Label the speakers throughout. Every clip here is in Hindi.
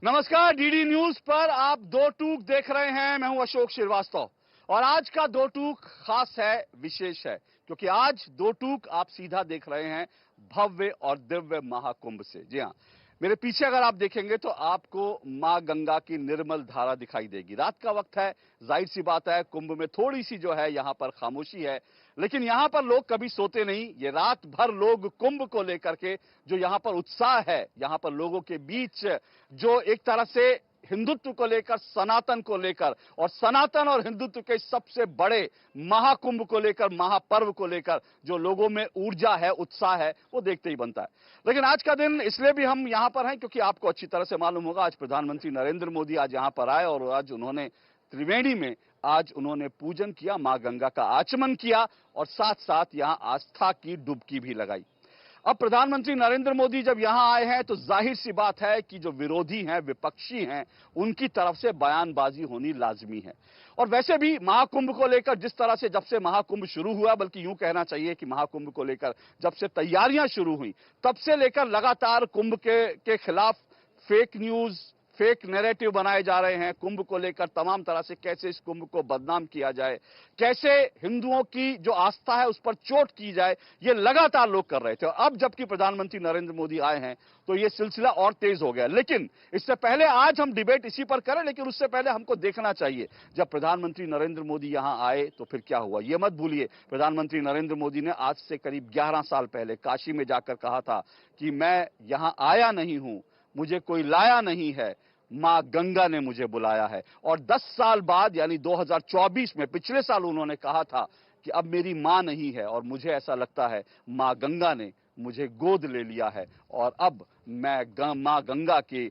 Speaker 1: नमस्कार, डीडी न्यूज पर आप दो टूक देख रहे हैं। मैं हूं अशोक श्रीवास्तव और आज का दो टूक खास है, विशेष है, क्योंकि आज दो टूक आप सीधा देख रहे हैं भव्य और दिव्य महाकुंभ से। जी हां, मेरे पीछे अगर आप देखेंगे तो आपको मां गंगा की निर्मल धारा दिखाई देगी। रात का वक्त है, जाहिर सी बात है कुंभ में थोड़ी सी जो है यहां पर खामोशी है, लेकिन यहां पर लोग कभी सोते नहीं। ये रात भर लोग कुंभ को लेकर के जो यहां पर उत्साह है, यहां पर लोगों के बीच जो एक तरह से हिंदुत्व को लेकर, सनातन को लेकर और सनातन और हिंदुत्व के सबसे बड़े महाकुंभ को लेकर, महापर्व को लेकर जो लोगों में ऊर्जा है, उत्साह है, वो देखते ही बनता है। लेकिन आज का दिन इसलिए भी हम यहां पर हैं क्योंकि आपको अच्छी तरह से मालूम होगा, आज प्रधानमंत्री नरेंद्र मोदी आज यहां पर आए और आज उन्होंने त्रिवेणी में आज उन्होंने पूजन किया, मां गंगा का आचमन किया और साथ साथ यहां आस्था की डुबकी भी लगाई। अब प्रधानमंत्री नरेंद्र मोदी जब यहां आए हैं तो जाहिर सी बात है कि जो विरोधी हैं, विपक्षी हैं, उनकी तरफ से बयानबाजी होनी लाजमी है। और वैसे भी महाकुंभ को लेकर जिस तरह से जब से महाकुंभ शुरू हुआ, बल्कि यूं कहना चाहिए कि महाकुंभ को लेकर जब से तैयारियां शुरू हुई, तब से लेकर लगातार कुंभ के खिलाफ फेक न्यूज, फेक नैरेटिव बनाए जा रहे हैं। कुंभ को लेकर तमाम तरह से कैसे इस कुंभ को बदनाम किया जाए, कैसे हिंदुओं की जो आस्था है उस पर चोट की जाए, ये लगातार लोग कर रहे थे। और अब जबकि प्रधानमंत्री नरेंद्र मोदी आए हैं तो ये सिलसिला और तेज हो गया। लेकिन इससे पहले आज हम डिबेट इसी पर करें, लेकिन उससे पहले हमको देखना चाहिए जब प्रधानमंत्री नरेंद्र मोदी यहां आए तो फिर क्या हुआ। ये मत भूलिए, प्रधानमंत्री नरेंद्र मोदी ने आज से करीब 11 साल पहले काशी में जाकर कहा था कि मैं यहां आया नहीं हूं, मुझे कोई लाया नहीं है, मां गंगा ने मुझे बुलाया है। और 10 साल बाद यानी 2024 में, पिछले साल उन्होंने कहा था कि अब मेरी मां नहीं है और मुझे ऐसा लगता है मां गंगा ने मुझे गोद ले लिया है और अब मैं मां गंगा के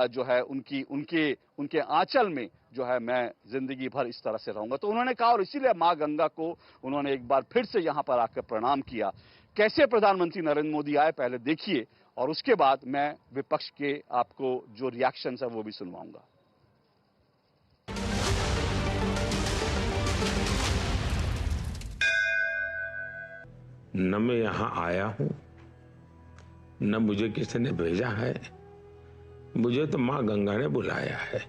Speaker 1: जो है उनकी उनके उनके आंचल में जो है मैं जिंदगी भर इस तरह से रहूंगा। तो उन्होंने कहा और इसीलिए मां गंगा को उन्होंने एक बार फिर से यहां पर आकर प्रणाम किया। कैसे प्रधानमंत्री नरेंद्र मोदी आए पहले देखिए और उसके बाद मैं विपक्ष के आपको जो रिएक्शन है वो भी सुनवाऊंगा।
Speaker 2: न मैं यहां आया हूं, न मुझे किसी ने भेजा है, मुझे तो मां गंगा ने बुलाया है।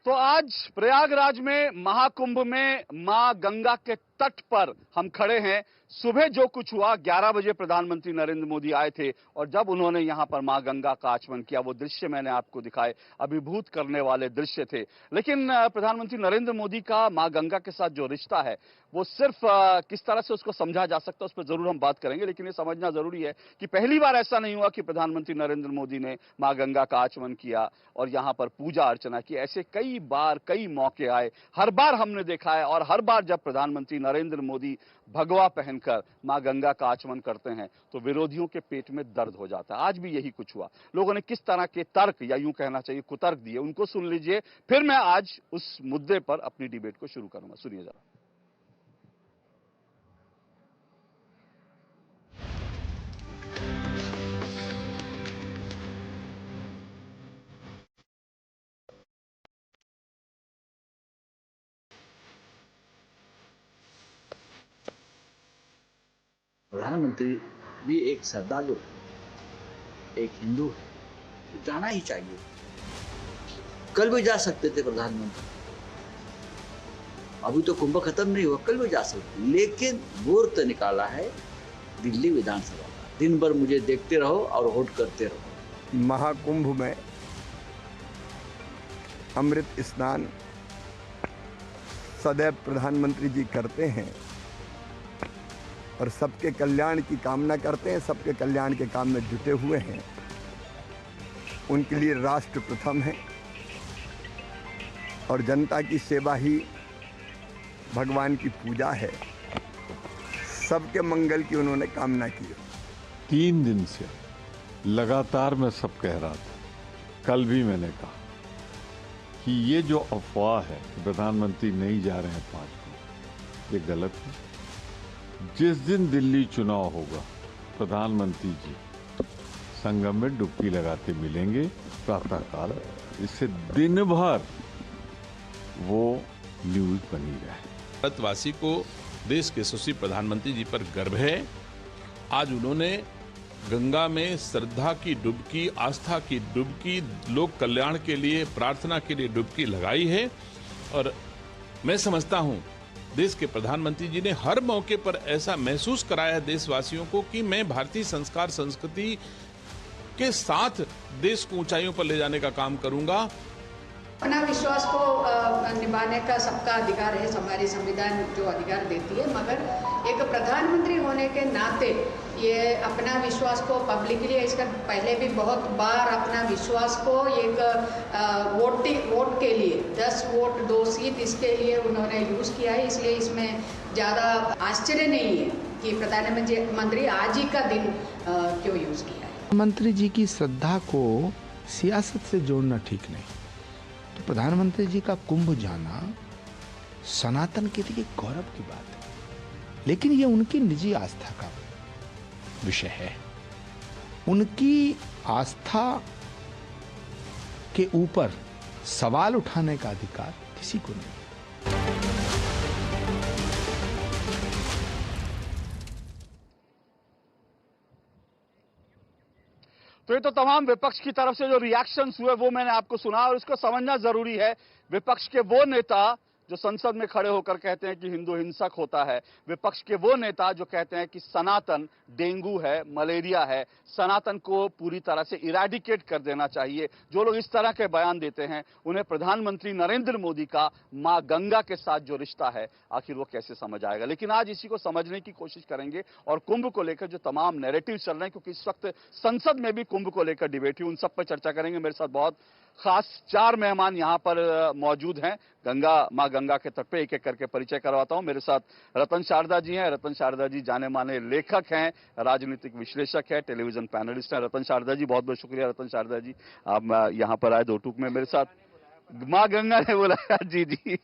Speaker 1: तो आज प्रयागराज में महाकुंभ में मां गंगा के तट पर हम खड़े हैं। सुबह जो कुछ हुआ, 11 बजे प्रधानमंत्री नरेंद्र मोदी आए थे और जब उन्होंने यहां पर मां गंगा का आचमन किया, वो दृश्य मैंने आपको दिखाए, अभिभूत करने वाले दृश्य थे। लेकिन प्रधानमंत्री नरेंद्र मोदी का मां गंगा के साथ जो रिश्ता है वो सिर्फ किस तरह से उसको समझा जा सकता है उस पर जरूर हम बात करेंगे। लेकिन ये समझना जरूरी है कि पहली बार ऐसा नहीं हुआ कि प्रधानमंत्री नरेंद्र मोदी ने मां गंगा का आचमन किया और यहां पर पूजा अर्चना की। ऐसे कई बार, कई मौके आए, हर बार हमने देखा है और हर बार जब प्रधानमंत्री नरेंद्र मोदी भगवा पहनकर मां गंगा का आचमन करते हैं तो विरोधियों के पेट में दर्द हो जाता है। आज भी यही कुछ हुआ। लोगों ने किस तरह के तर्क या यूं कहना चाहिए कुतर्क दिए, उनको सुन लीजिए, फिर मैं आज उस मुद्दे पर अपनी डिबेट को शुरू करूंगा। सुनिए जरा।
Speaker 3: प्रधानमंत्री भी एक श्रद्धालु है, एक हिंदू है, तो जाना ही चाहिए। कल भी जा सकते थे प्रधानमंत्री, अभी तो कुंभ खत्म नहीं हुआ, कल भी जा सकते, लेकिन मुहूर्त निकाला है दिल्ली विधानसभा का। दिन भर मुझे देखते रहो और वोट करते रहो।
Speaker 4: महाकुंभ में अमृत स्नान सदैव प्रधानमंत्री जी करते हैं और सबके कल्याण की कामना करते हैं, सबके कल्याण के काम में जुटे हुए हैं। उनके लिए राष्ट्र प्रथम है और जनता की सेवा ही भगवान की पूजा है। सबके मंगल की उन्होंने कामना की।
Speaker 5: 3 दिन से लगातार मैं सब कह रहा था, कल भी मैंने कहा कि ये जो अफवाह है कि प्रधानमंत्री नहीं जा रहे हैं 5 को, ये गलत है। जिस दिन दिल्ली चुनाव होगा, प्रधानमंत्री जी संगम में डुबकी लगाते मिलेंगे प्रातःकाल। इससे दिन भर वो न्यूज बनी रहे।
Speaker 6: भारतवासी को देश के यशस्वी प्रधानमंत्री जी पर गर्व है। आज उन्होंने गंगा में श्रद्धा की डुबकी, आस्था की डुबकी, लोक कल्याण के लिए, प्रार्थना के लिए डुबकी लगाई है। और मैं समझता हूं देश के प्रधानमंत्री जी ने हर मौके पर ऐसा महसूस कराया है देशवासियों को कि मैं भारतीय संस्कार संस्कृति के साथ देश को ऊंचाइयों पर ले जाने का काम करूंगा।
Speaker 7: अपना विश्वास को निभाने का सबका अधिकार है, हमारी संविधान जो अधिकार देती है, मगर एक प्रधानमंत्री होने के नाते ये अपना विश्वास को पब्लिकली, इसका पहले भी बहुत बार अपना विश्वास को एक वोट के लिए 10 वोट 2 सीट इसके लिए उन्होंने यूज़ किया है। इसलिए इसमें ज़्यादा आश्चर्य नहीं है कि प्रधानमंत्री आज ही का दिन क्यों यूज़ किया है।
Speaker 8: मंत्री जी की श्रद्धा को सियासत से जोड़ना ठीक नहीं। तो प्रधानमंत्री जी का कुंभ जाना सनातन के लिए गौरव की बात है, लेकिन ये उनकी निजी आस्था का विषय है। उनकी आस्था के ऊपर सवाल उठाने का अधिकार किसी को नहीं।
Speaker 1: तो ये तो तमाम विपक्ष की तरफ से जो रिएक्शंस हुए वो मैंने आपको सुना, और इसको समझना जरूरी है। विपक्ष के वो नेता जो संसद में खड़े होकर कहते हैं कि हिंदू हिंसक होता है, विपक्ष के वो नेता जो कहते हैं कि सनातन डेंगू है, मलेरिया है, सनातन को पूरी तरह से इरेडिकेट कर देना चाहिए, जो लोग इस तरह के बयान देते हैं, उन्हें प्रधानमंत्री नरेंद्र मोदी का मां गंगा के साथ जो रिश्ता है आखिर वो कैसे समझ आएगा। लेकिन आज इसी को समझने की कोशिश करेंगे और कुंभ को लेकर जो तमाम नैरेटिव चल रहे हैं, क्योंकि इस वक्त संसद में भी कुंभ को लेकर डिबेट हुई, उन सब पर चर्चा करेंगे। मेरे साथ बहुत खास 4 मेहमान यहां पर मौजूद हैं। मां गंगा के तट पे एक एक करके परिचय करवाता हूं। मेरे साथ रतन शारदा जी हैं। रतन शारदा जी जाने माने लेखक हैं, राजनीतिक विश्लेषक हैं, टेलीविजन पैनलिस्ट हैं। रतन शारदा जी, बहुत बहुत शुक्रिया रतन शारदा जी, आप यहां पर आए 2 टूक में। मेरे साथ मां गंगा ने बोला जी जी।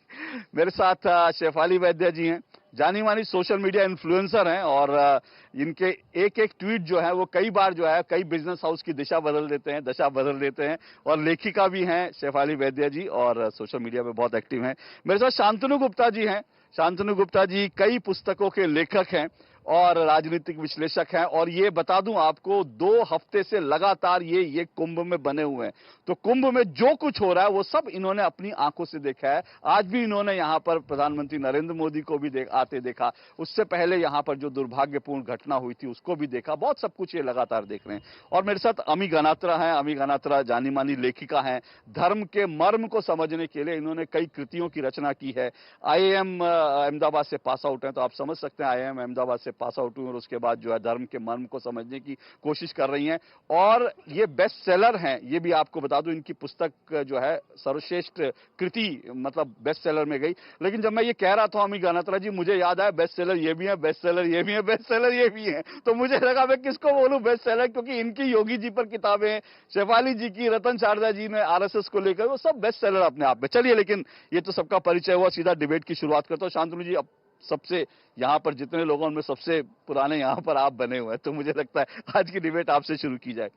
Speaker 1: मेरे साथ शेफाली वैद्य जी हैं, जानी मानी सोशल मीडिया इन्फ्लुएंसर हैं, और इनके एक एक ट्वीट जो है वो कई बार जो है कई बिजनेस हाउस की दशा बदल देते हैं, और लेखिका भी हैं शेफाली वैद्य जी, और सोशल मीडिया पे बहुत एक्टिव हैं। मेरे साथ शांतनु गुप्ता जी हैं। शांतनु गुप्ता जी कई पुस्तकों के लेखक हैं और राजनीतिक विश्लेषक हैं, और ये बता दूं आपको 2 हफ्ते से लगातार ये कुंभ में बने हुए हैं। तो कुंभ में जो कुछ हो रहा है वो सब इन्होंने अपनी आंखों से देखा है। आज भी इन्होंने यहां पर प्रधानमंत्री नरेंद्र मोदी को भी आते देखा, उससे पहले यहां पर जो दुर्भाग्यपूर्ण घटना हुई थी उसको भी देखा, बहुत सब कुछ ये लगातार देख रहे हैं। और मेरे साथ अमी गनात्रा हैं। अमी गनात्रा जानी मानी लेखिका हैं। धर्म के मर्म को समझने के लिए इन्होंने कई कृतियों की रचना की है। IIM अहमदाबाद से पास आउट हैं, तो आप समझ सकते हैं IIM अहमदाबाद से पास आउट हुई और उसके बाद जो है धर्म के मर्म को समझने की कोशिश कर रही हैं। और ये बेस्ट सेलर हैं, ये भी आपको बता दूं, इनकी पुस्तक जो है सर्वश्रेष्ठ कृति मतलब बेस्ट सेलर में गई। लेकिन जब मैं ये कह रहा था अमी गनात्रा जी, मुझे याद आया बेस्ट सेलर ये भी है, बेस्ट सेलर ये भी है, बेस्ट सेलर ये भी है। तो मुझे लगा मैं किसको बोलूं बेस्ट सेलर, क्योंकि इनकी योगी जी पर किताबें, शेफाली जी की, रतन शारदा जी ने आरएसएस को लेकर, वो सब बेस्ट सेलर अपने आप में। चलिए, लेकिन ये तो सबका परिचय हुआ, सीधा डिबेट की शुरुआत करता हूं। शांतनु जी, अब सबसे यहाँ पर जितने लोगों में सबसे पुराने यहाँ पर आप बने हुए हैं, तो मुझे लगता है आज की डिबेट आपसे शुरू की जाए।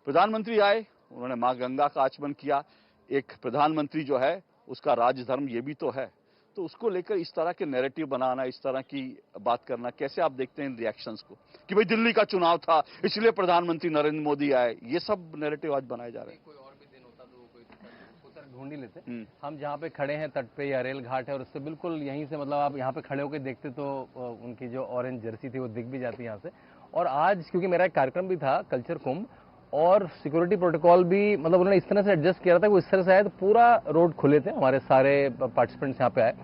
Speaker 1: प्रधानमंत्री आए, उन्होंने मां गंगा का आचमन किया। एक प्रधानमंत्री जो है उसका राजधर्म ये भी तो है, तो उसको लेकर इस तरह के नैरेटिव बनाना, इस तरह की बात करना, कैसे आप देखते हैं इन रिएक्शंस को कि भाई दिल्ली का चुनाव था इसलिए प्रधानमंत्री नरेंद्र मोदी आए, ये सब नैरेटिव आज बनाए जा रहे हैं।
Speaker 9: कोई और भी दिन होता तो वो कोई उतर ढूंढ ही लेते। हम जहाँ पे खड़े हैं तट पे या रेल घाट है, और उससे बिल्कुल यहीं से मतलब आप यहाँ पे खड़े होकर देखते तो उनकी जो ऑरेंज जर्सी थी वो दिख भी जाती है यहाँ से। और आज क्योंकि मेरा एक कार्यक्रम भी था कल्चर कुंभ, और सिक्योरिटी प्रोटोकॉल भी मतलब उन्होंने इस तरह से एडजस्ट किया था कि वो इस तरह से आए तो पूरा रोड खुले थे, हमारे सारे पार्टिसिपेंट्स यहाँ पे आए।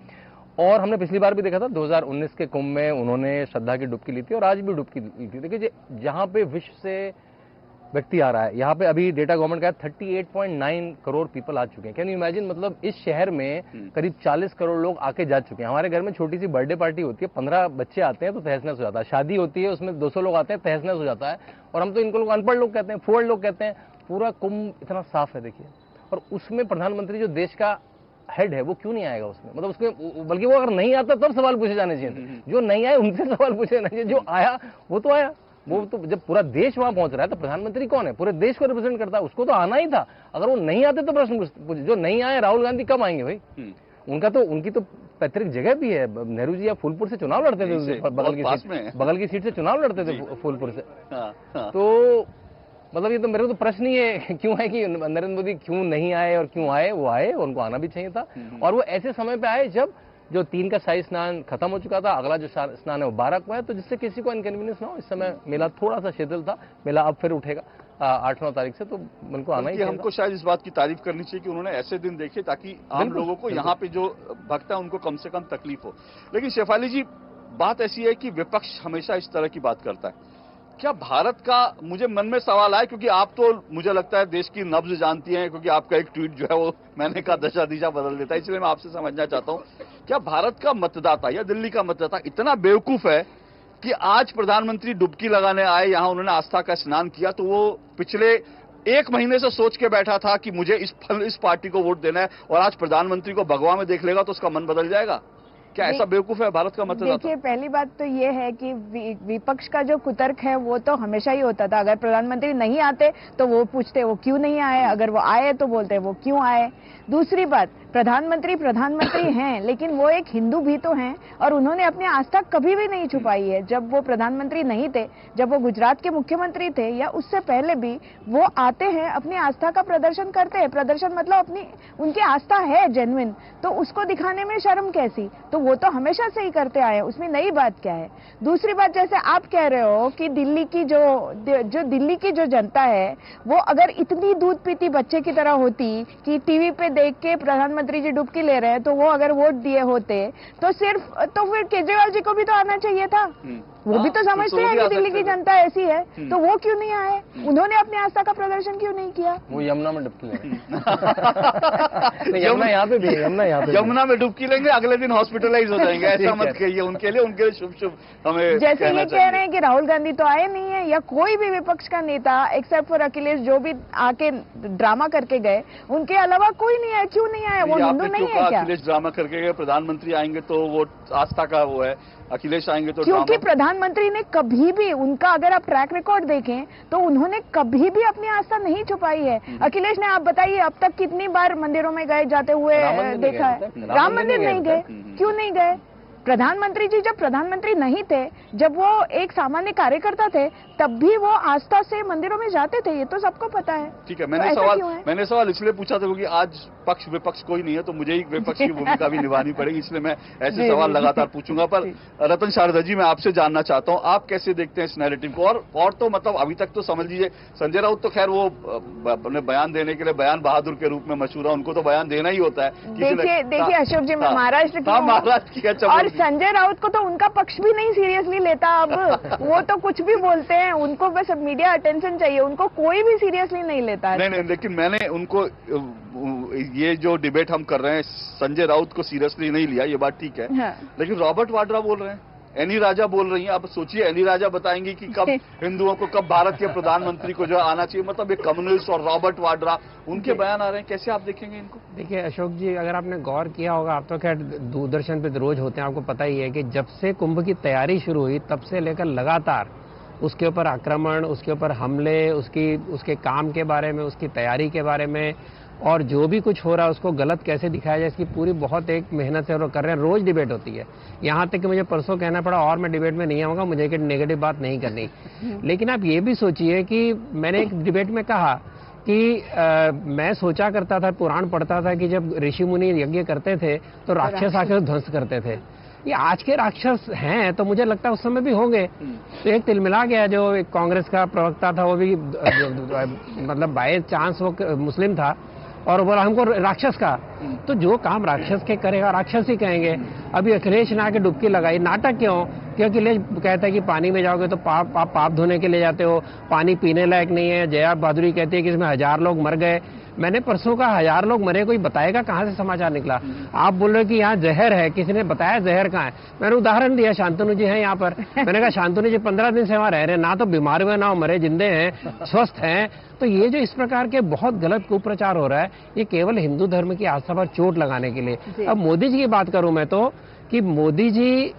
Speaker 9: और हमने पिछली बार भी देखा था 2019 के कुंभ में उन्होंने श्रद्धा की डुबकी ली थी और आज भी डुबकी ली थी। देखिए जहाँ पे विश्व से व्यक्ति आ रहा है, यहाँ पे अभी डेटा गवर्नमेंट का 38.9 करोड़ पीपल आ चुके हैं। कैन यू इमेजिन, मतलब इस शहर में करीब 40 करोड़ लोग आके जा चुके हैं। हमारे घर में छोटी सी बर्थडे पार्टी होती है, 15 बच्चे आते हैं तो तहस नहस हो जाता है। शादी होती है उसमें 200 लोग आते हैं, तहस नहस हो जाता है। और हम तो इनको लोग अनपढ़ लोग कहते हैं, फुअर लोग कहते हैं। पूरा कुंभ इतना साफ है देखिए, और उसमें प्रधानमंत्री जो देश का हेड है वो क्यों नहीं आएगा उसमें, मतलब उसमें, बल्कि वो अगर नहीं आता तब सवाल पूछे जाने चाहिए। जो नहीं आए उनसे सवाल पूछे जाने चाहिए, जो आया वो तो आया। वो तो जब पूरा देश वहां पहुंच रहा है तो प्रधानमंत्री कौन है, पूरे देश को रिप्रेजेंट करता है, उसको तो आना ही था। अगर वो नहीं आते तो प्रश्न पूछे, जो नहीं आए राहुल गांधी कब आएंगे भाई? उनकी तो पैतृक जगह भी है। नेहरू जी या फूलपुर से चुनाव लड़ते थे, बगल की सीट से चुनाव लड़ते थे फूलपुर से। तो मतलब ये तो मेरे को तो प्रश्न ही है क्यों है कि नरेंद्र मोदी क्यों नहीं आए, और क्यों आए, वो आए, उनको आना भी चाहिए था। और वो ऐसे समय पे आए जब जो 3 का शाही स्नान खत्म हो चुका था, अगला जो स्नान है वो 12 को है, तो जिससे किसी को इनकन्वीनियंस ना हो। इस समय मेला थोड़ा सा शिथिल था, मेला अब फिर उठेगा 8-9 तारीख से, तो उनको आना ही चाहिए।
Speaker 1: हमको शायद इस बात की तारीफ करनी चाहिए कि उन्होंने ऐसे दिन देखे ताकि आम लोगों को, यहाँ पे जो भक्त है उनको कम से कम तकलीफ हो। लेकिन शेफाली जी, बात ऐसी है कि विपक्ष हमेशा इस तरह की बात करता है। क्या भारत का, मुझे मन में सवाल आया, क्योंकि आप तो मुझे लगता है देश की नब्ज जानती हैं, क्योंकि आपका एक ट्वीट जो है वो मैंने कहा दशा दिशा बदल देता है, इसलिए मैं आपसे समझना चाहता हूं, क्या भारत का मतदाता या दिल्ली का मतदाता इतना बेवकूफ है कि आज प्रधानमंत्री डुबकी लगाने आए, यहां उन्होंने आस्था का स्नान किया, तो वो पिछले 1 महीने से सोच के बैठा था कि मुझे इस पार्टी को वोट देना है, और आज प्रधानमंत्री को भगवा में देख लेगा तो उसका मन बदल जाएगा? क्या ऐसा बेवकूफ है भारत का मतदाता?
Speaker 10: देखिए, पहली बात तो ये है कि विपक्ष का जो कुतर्क है वो तो हमेशा ही होता था। अगर प्रधानमंत्री नहीं आते तो वो पूछते वो क्यों नहीं आए, अगर वो आए तो बोलते वो क्यों आए। दूसरी बात, प्रधानमंत्री हैं, लेकिन वो एक हिंदू भी तो हैं, और उन्होंने अपनी आस्था कभी भी नहीं छुपाई है। जब वो प्रधानमंत्री नहीं थे, जब वो गुजरात के मुख्यमंत्री थे, या उससे पहले भी वो आते हैं, अपनी आस्था का प्रदर्शन करते हैं। प्रदर्शन मतलब उनकी आस्था है जेन्युइन, तो उसको दिखाने में शर्म कैसी? तो वो तो हमेशा से ही करते आए, उसमें नई बात क्या है? दूसरी बात, जैसे आप कह रहे हो कि दिल्ली की जो जनता है वो अगर इतनी दूध पीती बच्चे की तरह होती कि टीवी पे देख के प्रधानमंत्री जी डुबकी ले रहे हैं, तो वो अगर वोट दिए होते तो फिर केजरीवाल जी को भी तो आना चाहिए था। वो भी तो समझते हैं कि दिल्ली की जनता ऐसी है, तो वो क्यों नहीं आए? उन्होंने अपनी आस्था का प्रदर्शन क्यों नहीं किया?
Speaker 9: वो यमुना में डुबकी लेंगे। यमुना यहाँ पे भी है,
Speaker 1: यमुना में डुबकी लेंगे, अगले दिन हॉस्पिटलाइज हो जाएंगे। ऐसा मत कहिए, उनके लिए शुभ हमें
Speaker 10: जैसे ये कह रहे हैं कि राहुल गांधी तो आए नहीं है, या कोई भी विपक्ष का नेता एक्सेप्ट फॉर अखिलेश जो भी आके ड्रामा करके गए, उनके अलावा कोई नहीं आया। क्यों नहीं आया? वो हिंदू नहीं है क्या?
Speaker 1: अखिलेश ड्रामा करके गए, प्रधानमंत्री आएंगे तो वो आस्था का वो है, अखिलेश आएंगे तो
Speaker 10: क्योंकि प्रधानमंत्री ने कभी भी, उनका अगर आप ट्रैक रिकॉर्ड देखें तो उन्होंने कभी भी अपनी आस्था नहीं छुपाई है। अखिलेश ने, आप बताइए अब तक कितनी बार मंदिरों में गए जाते हुए देखा है? राम मंदिर नहीं गए, क्यों नहीं गए? प्रधानमंत्री जी जब प्रधानमंत्री नहीं थे, जब वो एक सामान्य कार्यकर्ता थे, तब भी वो आस्था से मंदिरों में जाते थे, ये तो सबको पता है।
Speaker 1: ठीक है, मैंने सवाल इसलिए पूछा था क्योंकि आज पक्ष विपक्ष कोई नहीं है, तो मुझे ही विपक्ष की भूमिका भी निभानी पड़ेगी, इसलिए मैं ऐसे सवाल लगातार पूछूंगा। पर रतन शारदा जी, मैं आपसे जानना चाहता हूं, आप कैसे देखते हैं इस नैरेटिव को? और तो मतलब अभी तक तो समझ लीजिए, संजय राउत तो खैर वो अपने बयान देने के लिए बयान बहादुर के रूप में मशहूर है, उनको तो बयान देना ही होता है।
Speaker 10: देखिए अशोक जी, मैं महाराष्ट्र की
Speaker 1: महाराष्ट्र की, अच्छा,
Speaker 10: संजय राउत को तो उनका पक्ष भी नहीं सीरियसली लेता अब। वो तो कुछ भी बोलते हैं, उनको बस मीडिया अटेंशन चाहिए, उनको कोई भी सीरियसली नहीं लेता है।
Speaker 1: नहीं, लेकिन मैंने उनको, ये जो डिबेट हम कर रहे हैं, संजय राउत को सीरियसली नहीं लिया, ये बात ठीक है।
Speaker 10: हाँ।
Speaker 1: लेकिन रॉबर्ट वाड्रा बोल रहे हैं, एनी राजा बोल रही हैं। आप सोचिए, एनी राजा बताएंगी कि कब हिंदुओं को, कब भारत के प्रधानमंत्री को जो आना चाहिए। मतलब ये कम्युनिस्ट और रॉबर्ट वाड्रा, उनके बयान आ रहे हैं, कैसे आप देखेंगे इनको?
Speaker 11: देखिए अशोक जी, अगर आपने गौर किया होगा, आप तो खैर दूरदर्शन पे रोज होते हैं, आपको पता ही है कि जब से कुंभ की तैयारी शुरू हुई तब से लेकर लगातार उसके ऊपर आक्रमण, उसके ऊपर हमले, उसके काम के बारे में, उसकी तैयारी के बारे में, और जो भी कुछ हो रहा है उसको गलत कैसे दिखाया जाए, इसकी पूरी बहुत एक मेहनत से वो कर रहे हैं। रोज डिबेट होती है, यहाँ तक कि मुझे परसों कहना पड़ा और मैं डिबेट में नहीं आऊँगा, मुझे एक नेगेटिव बात नहीं करनी। लेकिन आप ये भी सोचिए कि मैंने एक डिबेट में कहा कि मैं सोचा करता था, पुराण पढ़ता था कि जब ऋषि मुनि यज्ञ करते थे तो राक्षस आके ध्वंस करते थे। ये आज के राक्षस हैं तो मुझे लगता है उस समय भी होंगे। तो एक तिलमिला गया, जो एक कांग्रेस का प्रवक्ता था, वो भी मतलब बाय चांस वो मुस्लिम था, और बोला हमको राक्षस का। तो जो काम राक्षस के करेगा राक्षस ही कहेंगे। अभी अखिलेश ने आके डुबकी लगाई, नाटक क्यों? क्योंकि अखिलेश कहता है कि पानी में जाओगे तो पाप धोने के लिए जाते हो, पानी पीने लायक नहीं है। जया बहादुरी कहती है कि इसमें 1000 लोग मर गए। मैंने परसों कहा 1000 लोग मरे, कोई बताएगा कहाँ से समाचार निकला? आप बोल रहे हो कि यहाँ जहर है, किसी ने बताया जहर कहाँ है? मैंने उदाहरण दिया, शांतनु जी हैं यहाँ पर। मैंने कहा शांतनु जी 15 दिन से वहाँ रह रहे हैं, ना तो बीमार हुए ना मरे, जिंदे हैं, स्वस्थ हैं। तो ये जो इस प्रकार के बहुत गलत कुप्रचार हो रहा है, ये केवल हिंदू धर्म की आस्था पर चोट लगाने के लिए। अब मोदी जी की बात करूं मैं तो, कि मोदी जी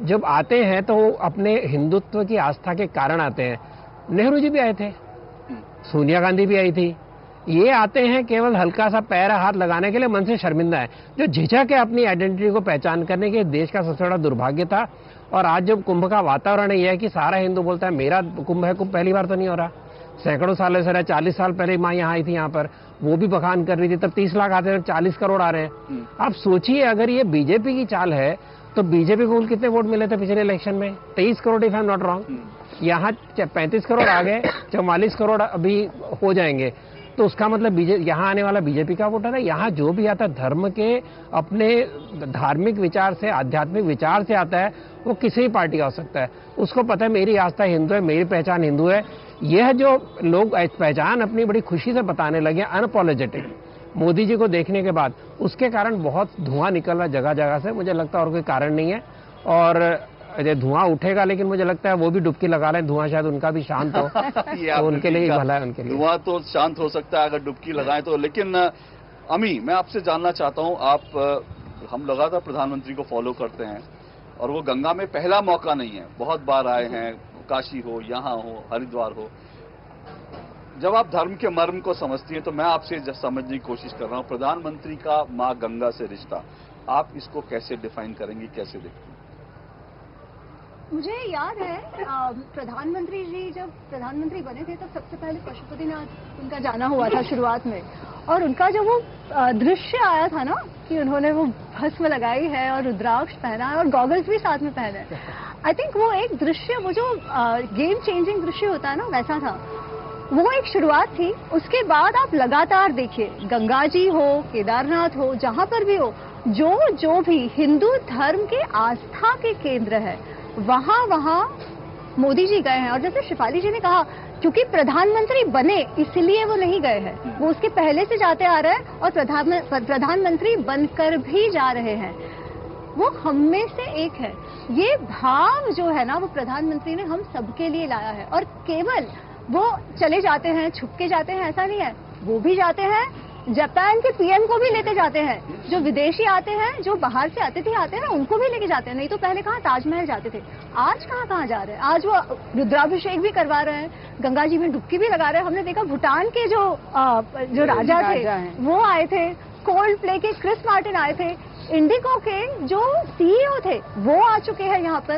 Speaker 11: जब आते हैं तो अपने हिंदुत्व की आस्था के कारण आते हैं। नेहरू जी भी आए थे, सोनिया गांधी भी आई थी। ये आते हैं केवल हल्का सा पैर हाथ लगाने के लिए, मन से शर्मिंदा है। जो झिझक है अपनी आइडेंटिटी को पहचान करने के, देश का सबसे बड़ा दुर्भाग्य था। और आज जब कुंभ का वातावरण यह है कि सारा हिंदू बोलता है मेरा कुंभ है, कुंभ पहली बार तो नहीं हो रहा, सैकड़ों सालों से रहा। 40 साल पहले माँ यहाँ आई थी, यहाँ पर वो भी बखान कर रही थी, तब 30 लाख आते थे, 40 करोड़ आ रहे हैं। आप सोचिए, अगर ये बीजेपी की चाल है तो बीजेपी को कितने वोट मिले थे पिछले इलेक्शन में? 23 crore, if I am not wrong. यहाँ 35 करोड़ आ गए, 44 करोड़ अभी हो जाएंगे। तो उसका मतलब यहाँ आने वाला बीजेपी का वोटर है। यहाँ जो भी आता है धर्म के, अपने धार्मिक विचार से, आध्यात्मिक विचार से आता है, वो किसी भी पार्टी का हो सकता है। उसको पता है मेरी आस्था हिंदू है, मेरी पहचान हिंदू है। यह जो लोग पहचान अपनी बड़ी खुशी से बताने लगे, अनअपोलोजेटिक, मोदी जी को देखने के बाद, उसके कारण बहुत धुआं निकल रहा जगह जगह से। मुझे लगता है और कोई कारण नहीं है। और धुआं उठेगा, लेकिन मुझे लगता है वो भी डुबकी लगा रहे हैं, धुआं शायद उनका भी शांत हो। तो उनके लिए भला है, उनके लिए
Speaker 1: धुआं तो शांत हो सकता है अगर डुबकी लगाएं तो। लेकिन अमी, मैं आपसे जानना चाहता हूं, आप, हम लगातार प्रधानमंत्री को फॉलो करते हैं और वो गंगा में पहला मौका नहीं है, बहुत बार आए हैं, काशी हो, यहाँ हो, हरिद्वार हो। जब आप धर्म के मर्म को समझती हैं तो मैं आपसे समझने की कोशिश कर रहा हूं, प्रधानमंत्री का मां गंगा से रिश्ता, आप इसको कैसे डिफाइन करेंगी, कैसे देखती हैं?
Speaker 12: मुझे याद है प्रधानमंत्री जी जब प्रधानमंत्री बने थे तब सबसे पहले पशुपतिनाथ उनका जाना हुआ था शुरुआत में। और उनका जो वो दृश्य आया था ना कि उन्होंने वो भस्म लगाई है और रुद्राक्ष पहना है और गॉगल्स भी साथ में पहने हैं, आई थिंक वो एक दृश्य, वो जो गेम चेंजिंग दृश्य होता है ना, वैसा था। वो एक शुरुआत थी। उसके बाद आप लगातार देखिए, गंगा जी हो, केदारनाथ हो, जहां पर भी हो, जो भी हिंदू धर्म के आस्था के केंद्र है वहां मोदी जी गए हैं। और जैसे शिफाली जी ने कहा, क्योंकि प्रधानमंत्री बने इसलिए वो नहीं गए हैं, वो उसके पहले से जाते आ रहे हैं और प्रधानमंत्री बनकर भी जा रहे हैं। वो हम में से एक है। ये भाव जो है ना, वो प्रधानमंत्री ने हम सबके लिए लाया है। और केवल वो चले जाते हैं, छुप के जाते हैं, ऐसा नहीं है, वो भी जाते हैं, जापान के पीएम को भी लेते जाते हैं, जो विदेशी आते हैं, जो बाहर से आते हैं, उनको भी लेके जाते हैं। नहीं तो पहले कहाँ ताजमहल जाते थे, आज कहाँ जा रहे हैं? आज वो रुद्राभिषेक भी करवा रहे हैं, गंगा जी में डुबकी भी लगा रहे हैं। हमने देखा भूटान के जो राजा थे वो आए थे, कोल्ड प्ले के क्रिस मार्टिन आए थे, इंडिगो के जो सीईओ थे वो आ चुके हैं यहाँ पर।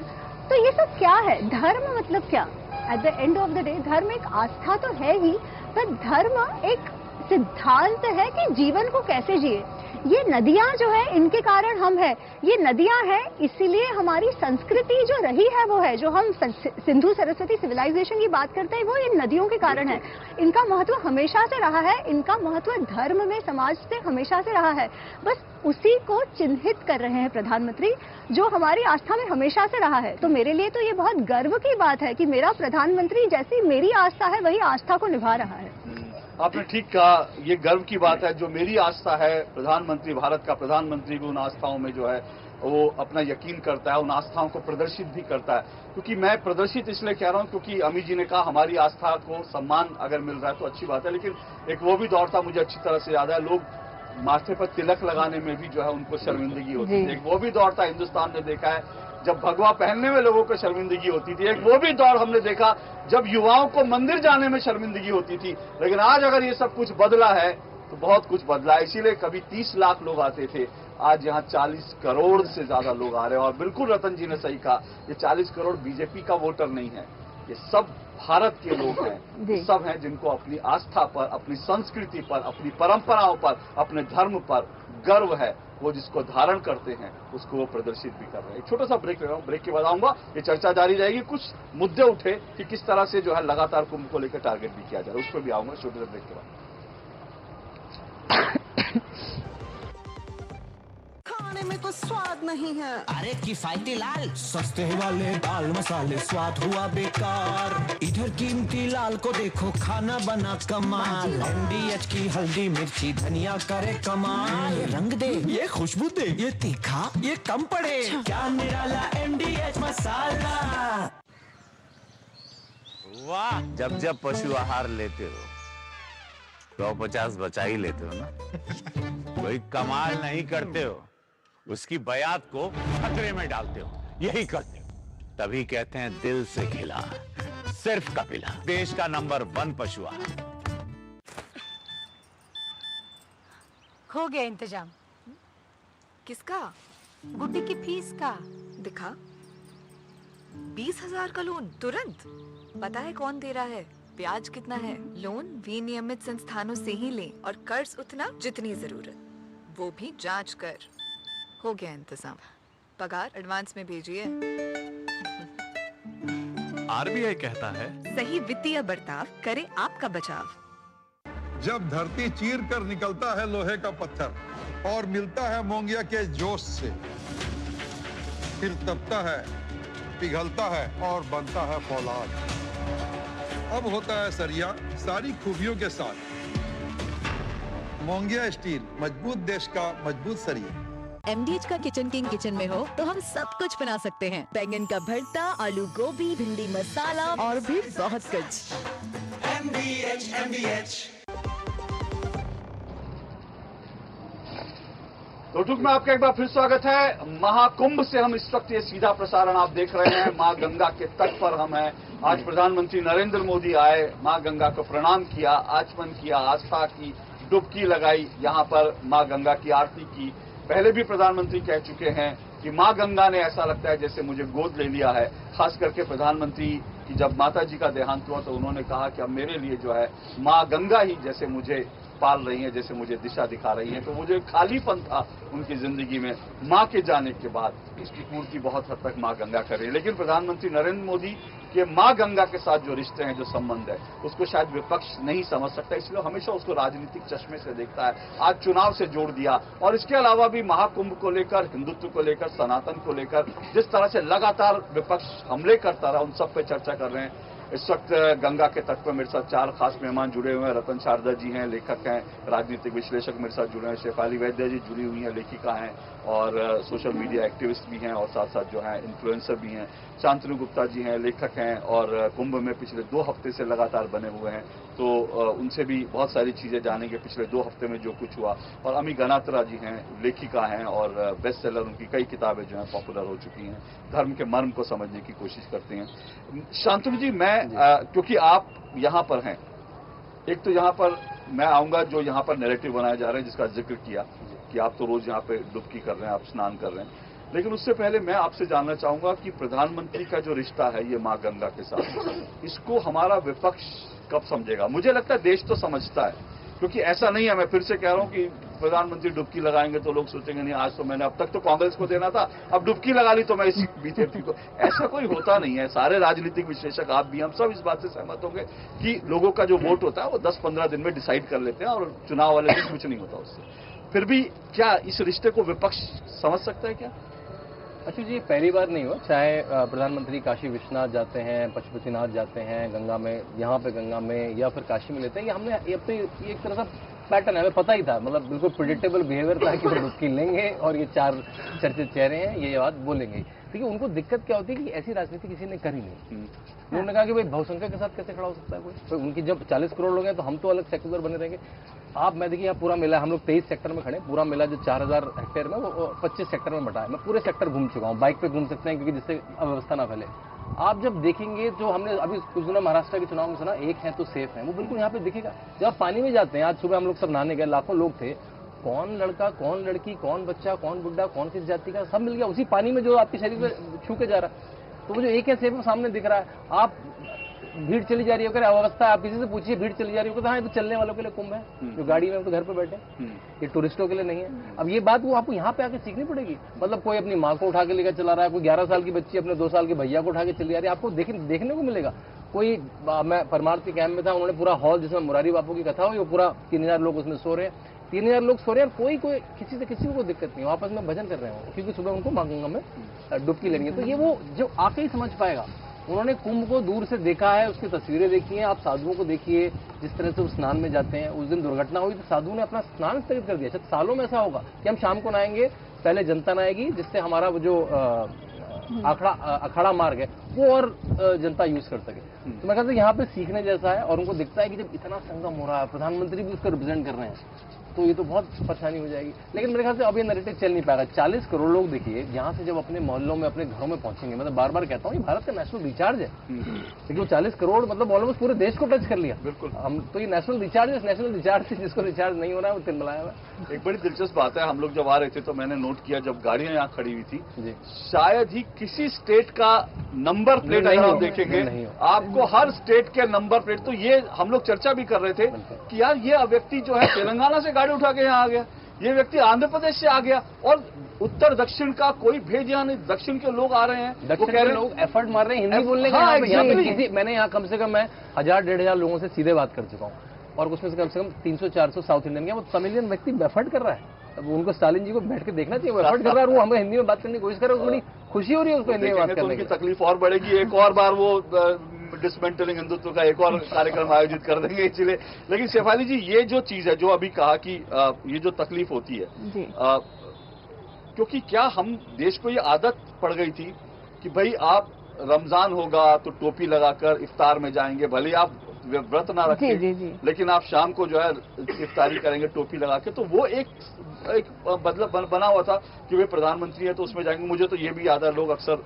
Speaker 12: तो ये सब क्या है? धर्म मतलब क्या? At the end of the day धर्म एक आस्था तो है ही, पर धर्म एक सिद्धांत है कि जीवन को कैसे जिए। ये नदियां जो है इनके कारण हम हैं। ये नदियां हैं इसीलिए हमारी संस्कृति जो रही है वो है, जो हम सिंधु सरस्वती सिविलाइजेशन की बात करते हैं वो इन नदियों के कारण है। इनका महत्व हमेशा से रहा है, इनका महत्व धर्म में समाज से हमेशा से रहा है। बस उसी को चिन्हित कर रहे हैं प्रधानमंत्री, जो हमारी आस्था में हमेशा से रहा है। तो मेरे लिए तो ये बहुत गर्व की बात है कि मेरा प्रधानमंत्री जैसी मेरी आस्था है वही आस्था को निभा रहा है।
Speaker 1: आपने ठीक कहा, ये गर्व की बात है। जो मेरी आस्था है, प्रधानमंत्री, भारत का प्रधानमंत्री भी उन आस्थाओं में जो है वो अपना यकीन करता है, उन आस्थाओं को प्रदर्शित भी करता है। क्योंकि मैं प्रदर्शित इसलिए कह रहा हूं क्योंकि अमित जी ने कहा हमारी आस्था को सम्मान अगर मिल रहा है तो अच्छी बात है, लेकिन एक वो भी दौर था, मुझे अच्छी तरह से याद है, लोग माथे पर तिलक लगाने में भी जो है उनको शर्मिंदगी होती थी। एक वो भी दौर था, हिंदुस्तान ने देखा है, जब भगवा पहनने में लोगों को शर्मिंदगी होती थी। एक वो भी दौर हमने देखा जब युवाओं को मंदिर जाने में शर्मिंदगी होती थी। लेकिन आज अगर ये सब कुछ बदला है तो बहुत कुछ बदला है। इसीलिए कभी 30 लाख लोग आते थे, आज यहाँ 40 करोड़ से ज्यादा लोग आ रहे हैं। और बिल्कुल रतन जी ने सही कहा, ये 40 करोड़ बीजेपी का वोटर नहीं है, ये सब भारत के लोग हैं, सब हैं जिनको अपनी आस्था पर, अपनी संस्कृति पर, अपनी परंपराओं पर, अपने धर्म पर गर्व है। वो जिसको धारण करते हैं उसको वो प्रदर्शित भी कर रहे हैं। एक छोटा सा ब्रेक ले रहा हूं, ब्रेक के बाद आऊंगा, ये चर्चा जारी रहेगी। कुछ मुद्दे उठे कि किस तरह से जो है लगातार कुंभ को लेकर टारगेट भी किया जा रहा है, उस पर भी आऊंगा छोटे से ब्रेक के बाद।
Speaker 13: खाने में तो स्वाद नहीं है। अरे किफायती लाल सस्ते वाले दाल मसाले स्वाद हुआ बेकार। इधर कीमती लाल को देखो खाना बना कमाल। एमडीएच की हल्दी मिर्ची धनिया करे कमाल। ये रंग दे, ये खुशबू दे, ये तीखा, ये कम पड़े। क्या निराला एमडीएच मसाला।
Speaker 14: वाह, जब जब पशु आहार लेते हो 150 बचा ही लेते हो ना। कोई कमाल नहीं करते हो, उसकी बयात को खतरे में डालते हो, यही करते हो। तभी कहते हैं दिल से खिला, सिर्फ कपिला, देश का नंबर 1 पशु आहार।
Speaker 15: हो गया इंतजाम।
Speaker 16: किसका? गुड्डी की फीस का। दिखा, 20,000 का लोन तुरंत। पता है कौन दे रहा है, ब्याज कितना है। लोन विनियमित संस्थानों से ही लें और कर्ज उतना जितनी जरूरत, वो भी जांच कर। हो गया इंतजाम। पगार एडवांस में भेजिए।
Speaker 17: आरबीआई कहता है,
Speaker 16: सही वित्तीय बर्ताव करे आपका बचाव।
Speaker 18: जब धरती चीर कर निकलता है लोहे का पत्थर और मिलता है मोंगिया के जोश से, फिर तपता है, पिघलता है और बनता है फौलाद। अब होता है सरिया सारी खूबियों के साथ। मोंगिया स्टील, मजबूत देश का मजबूत सरिया।
Speaker 19: एमडीएच का किचन किंग किचन में हो तो हम सब कुछ बना सकते हैं। बैंगन का भरता, आलू गोभी, भिंडी मसाला और भी बहुत कुछ।
Speaker 1: MDH। दोटुक में आपका एक बार फिर स्वागत है। महाकुंभ से हम इस वक्त ये सीधा प्रसारण आप देख रहे हैं। मां गंगा के तट पर हम हैं। आज प्रधानमंत्री नरेंद्र मोदी आए, मां गंगा को प्रणाम किया, आचमन किया, आस्था की डुबकी लगाई, यहाँ पर मां गंगा की आरती की। पहले भी प्रधानमंत्री कह चुके हैं कि मां गंगा ने ऐसा लगता है जैसे मुझे गोद ले लिया है। खास करके प्रधानमंत्री की जब माता जी का देहांत हुआ तो उन्होंने कहा कि अब मेरे लिए जो है मां गंगा ही जैसे मुझे पाल रही हैं, जैसे मुझे दिशा दिखा रही हैं। तो वो जो खालीपन था उनकी जिंदगी में मां के जाने के बाद, इसकी पूर्ति बहुत हद तक मां गंगा कर रही है। लेकिन प्रधानमंत्री नरेंद्र मोदी के मां गंगा के साथ जो रिश्ते हैं, जो संबंध है, उसको शायद विपक्ष नहीं समझ सकता, इसलिए हमेशा उसको राजनीतिक चश्मे से देखता है। आज चुनाव से जोड़ दिया और इसके अलावा भी महाकुंभ को लेकर, हिंदुत्व को लेकर, सनातन को लेकर जिस तरह से लगातार विपक्ष हमले करता रहा, उन सब पे चर्चा कर रहे हैं। इस वक्त गंगा के तट पर मेरे साथ 4 खास मेहमान जुड़े हुए हैं। रतन शारदा जी हैं, लेखक हैं, राजनीतिक विश्लेषक मेरे साथ जुड़े हैं। शेफाली वैद्य जी जुड़ी हुई हैं, लेखिका हैं और सोशल मीडिया एक्टिविस्ट भी हैं और साथ साथ जो हैं इन्फ्लुएंसर भी हैं। शांतनु गुप्ता जी हैं, लेखक हैं और कुंभ में पिछले 2 हफ्ते से लगातार बने हुए हैं, तो उनसे भी बहुत सारी चीजें जानेंगे पिछले 2 हफ्ते में जो कुछ हुआ। और अमी गनात्रा जी हैं, लेखिका हैं और बेस्ट सेलर, उनकी कई किताबें जो हैं पॉपुलर हो चुकी हैं, धर्म के मर्म को समझने की कोशिश करती हैं। शांतनु जी, मैं क्योंकि आप यहाँ पर हैं, एक तो यहाँ पर मैं आऊंगा जो यहाँ पर नैरेटिव बनाया जा रहा है जिसका जिक्र किया कि आप तो रोज यहाँ पे डुबकी कर रहे हैं, आप स्नान कर रहे हैं, लेकिन उससे पहले मैं आपसे जानना चाहूंगा कि प्रधानमंत्री का जो रिश्ता है ये मां गंगा के साथ, इसको हमारा विपक्ष कब समझेगा? मुझे लगता है देश तो समझता है, क्योंकि ऐसा नहीं है, मैं फिर से कह रहा हूं कि प्रधानमंत्री डुबकी लगाएंगे तो लोग सोचेंगे नहीं आज तो मैंने अब तक तो कांग्रेस को देना था, अब डुबकी लगा ली तो मैं इसी बीजेपी को। ऐसा कोई होता नहीं है। सारे राजनीतिक विश्लेषक, आप भी, हम सब इस बात से सहमत होंगे कि लोगों का जो वोट होता है वो 10-15 दिन में डिसाइड कर लेते हैं और चुनाव वाले दिन कुछ नहीं होता उससे। फिर भी क्या इस रिश्ते को विपक्ष समझ सकता है क्या?
Speaker 9: अच्छा जी, पहली बार नहीं हुआ। चाहे प्रधानमंत्री काशी विश्वनाथ जाते हैं, पशुपतिनाथ जाते हैं, गंगा में, यहाँ पे गंगा में या फिर काशी में लेते हैं, ये हमने एक तरह का पैटर्न है, हमें पता ही था, मतलब बिल्कुल प्रिडिक्टेबल बिहेवियर था कि वो डुबकी लेंगे और ये 4 चर्चित चेहरे हैं, ये बात बोलेंगे। देखिए उनको दिक्कत क्या होती है कि ऐसी राजनीति किसी ने करी नहीं। उन्होंने कहा कि भाई बहुसंख्यक के साथ कैसे खड़ा हो सकता है कोई, तो उनकी जब 40 करोड़ लोग हैं तो हम तो अलग सेक्युलर बने रहेंगे। मैं देखिए यहाँ पूरा मेला, हम लोग 23 सेक्टर में खड़े, पूरा मेला जो 4000 हेक्टेयर में वो 25 सेक्टर में बटा है। मैं पूरे सेक्टर घूम चुका हूँ, बाइक पे घूम सकते हैं क्योंकि जिससे अव्यवस्था ना फैले। आप जब देखेंगे जो हमने अभी कुछ दिनों महाराष्ट्र के चुनाव में सुना, एक है तो सेफ है, वो बिल्कुल यहाँ पे दिखेगा। जब आप पानी में जाते हैं, आज सुबह हम लोग सब नहाने गए, लाखों लोग थे, कौन लड़का, कौन लड़की, कौन बच्चा, कौन बुढ़ा, कौन किस जाति का, सब मिल गया उसी पानी में जो आपके शरीर में छू के जा रहा है। तो वो जो एक है सेफ वो सामने दिख रहा है। आप भीड़ चली जा रही है, अवस्था, आप किसी से पूछिए भीड़ चली जा रही हो, हाँ ये तो चलने वालों के लिए कुंभ है, जो गाड़ी में तो घर पे बैठे, ये टूरिस्टों के लिए नहीं है। अब ये बात वो आपको यहाँ पे आके सीखनी पड़ेगी। मतलब कोई अपनी माँ को उठा के लेकर चला रहा है, कोई 11 साल की बच्ची अपने 2 साल के भैया को उठा के चली जा रही है, आपको देखने को मिलेगा। कोई मैं परमार्थी कैंप में था, उन्होंने पूरा हॉल जिसमें मुरारी बापू की कथा हुई, वो पूरा 3000 लोग उसमें सो रहे हैं, 3000 लोग सो रहे हैं, कोई किसी से किसी को दिक्कत नहीं, आपस में भजन कर रहे हो, क्योंकि सुबह उनको माँ गंगा में डुबकी लेनी है। तो ये वो जो आके ही समझ पाएगा। उन्होंने कुंभ को दूर से देखा है, उसकी तस्वीरें देखी हैं। आप साधुओं को देखिए जिस तरह से वो स्नान में जाते हैं। उस दिन दुर्घटना हुई तो साधुओं ने अपना स्नान स्थगित कर दिया। शायद सालों में ऐसा होगा कि हम शाम को नहाएंगे, पहले जनता नहाएगी, जिससे हमारा वो जो अखाड़ा मार्ग है वो और जनता यूज कर सके। तो मैं कहता हूँ यहाँ पे सीखने जैसा है। और उनको दिखता है कि जब इतना संगम हो रहा है, प्रधानमंत्री भी उसको रिप्रेजेंट कर रहे हैं, तो ये तो बहुत परेशानी हो जाएगी। लेकिन मेरे ख्याल से अब ये नैरेटिव चल नहीं पाएगा। 40 करोड़ लोग देखिए यहाँ से जब अपने मोहल्लों में, अपने घरों में पहुंचेंगे, मतलब बार बार कहता हूँ ये भारत का नेशनल रिचार्ज है। लेकिन वो 40 करोड़ मतलब ऑलमोस्ट पूरे देश को टच कर लिया। बिल्कुल, हम तो ये नेशनल रिचार्ज से जिसको रिचार्ज नहीं हो रहा है वो तिलमिलाया हुआ है।
Speaker 1: एक बड़ी दिलचस्प बात है, हम लोग जब आ रहे थे तो मैंने नोट किया, जब गाड़ियां यहाँ खड़ी हुई थी, शायद ही किसी स्टेट का नंबर प्लेट अगर आप देखेंगे, आपको हर स्टेट के नंबर प्लेट। तो ये हम लोग चर्चा भी कर रहे थे कि यार ये व्यक्ति जो है तेलंगाना से गाड़ी उठा के यहाँ आ गया, ये व्यक्ति आंध्र प्रदेश से आ गया, और उत्तर दक्षिण का कोई भेद यहाँ नहीं, दक्षिण के लोग आ रहे हैं, वो कह रहे हैं लोग
Speaker 9: एफर्ट मार रहे हैं हिंदी बोलने का। मैंने यहाँ कम से कम मैं 1000-1500 लोगों से सीधे बात कर चुका हूँ, और उसमें से कम 300-400 साउथ इंडियन के, वो तमिलियन व्यक्ति एफर्ट कर रहा है। अब उनको स्टालिन जी को बैठ के देखना चाहिए, वो एफर्ट कर रहा है, वो हमें हिंदी में बात करने की कोशिश कर रहा है, बड़ी खुशी हो रही है उसको हिंदी में बात करने की।
Speaker 1: तकलीफ और बढ़ेगी, एक और बार वो डिसमेंटलिंग हिंदुत्व का एक और कार्यक्रम आयोजित कर देंगे इसलिए। लेकिन शेफाली जी, ये जो चीज है जो अभी कहा कि ये जो तकलीफ होती है, क्योंकि क्या हम देश को ये आदत पड़ गई थी कि भाई आप रमजान होगा तो टोपी लगाकर इफ्तार में जाएंगे, भले आप व्रत ना रखें, लेकिन आप शाम को जो है इफ्तारी करेंगे टोपी लगा के। तो वो एक मतलब बना हुआ था कि वे प्रधानमंत्री है तो उसमें जाएंगे। मुझे तो ये भी याद है, लोग अक्सर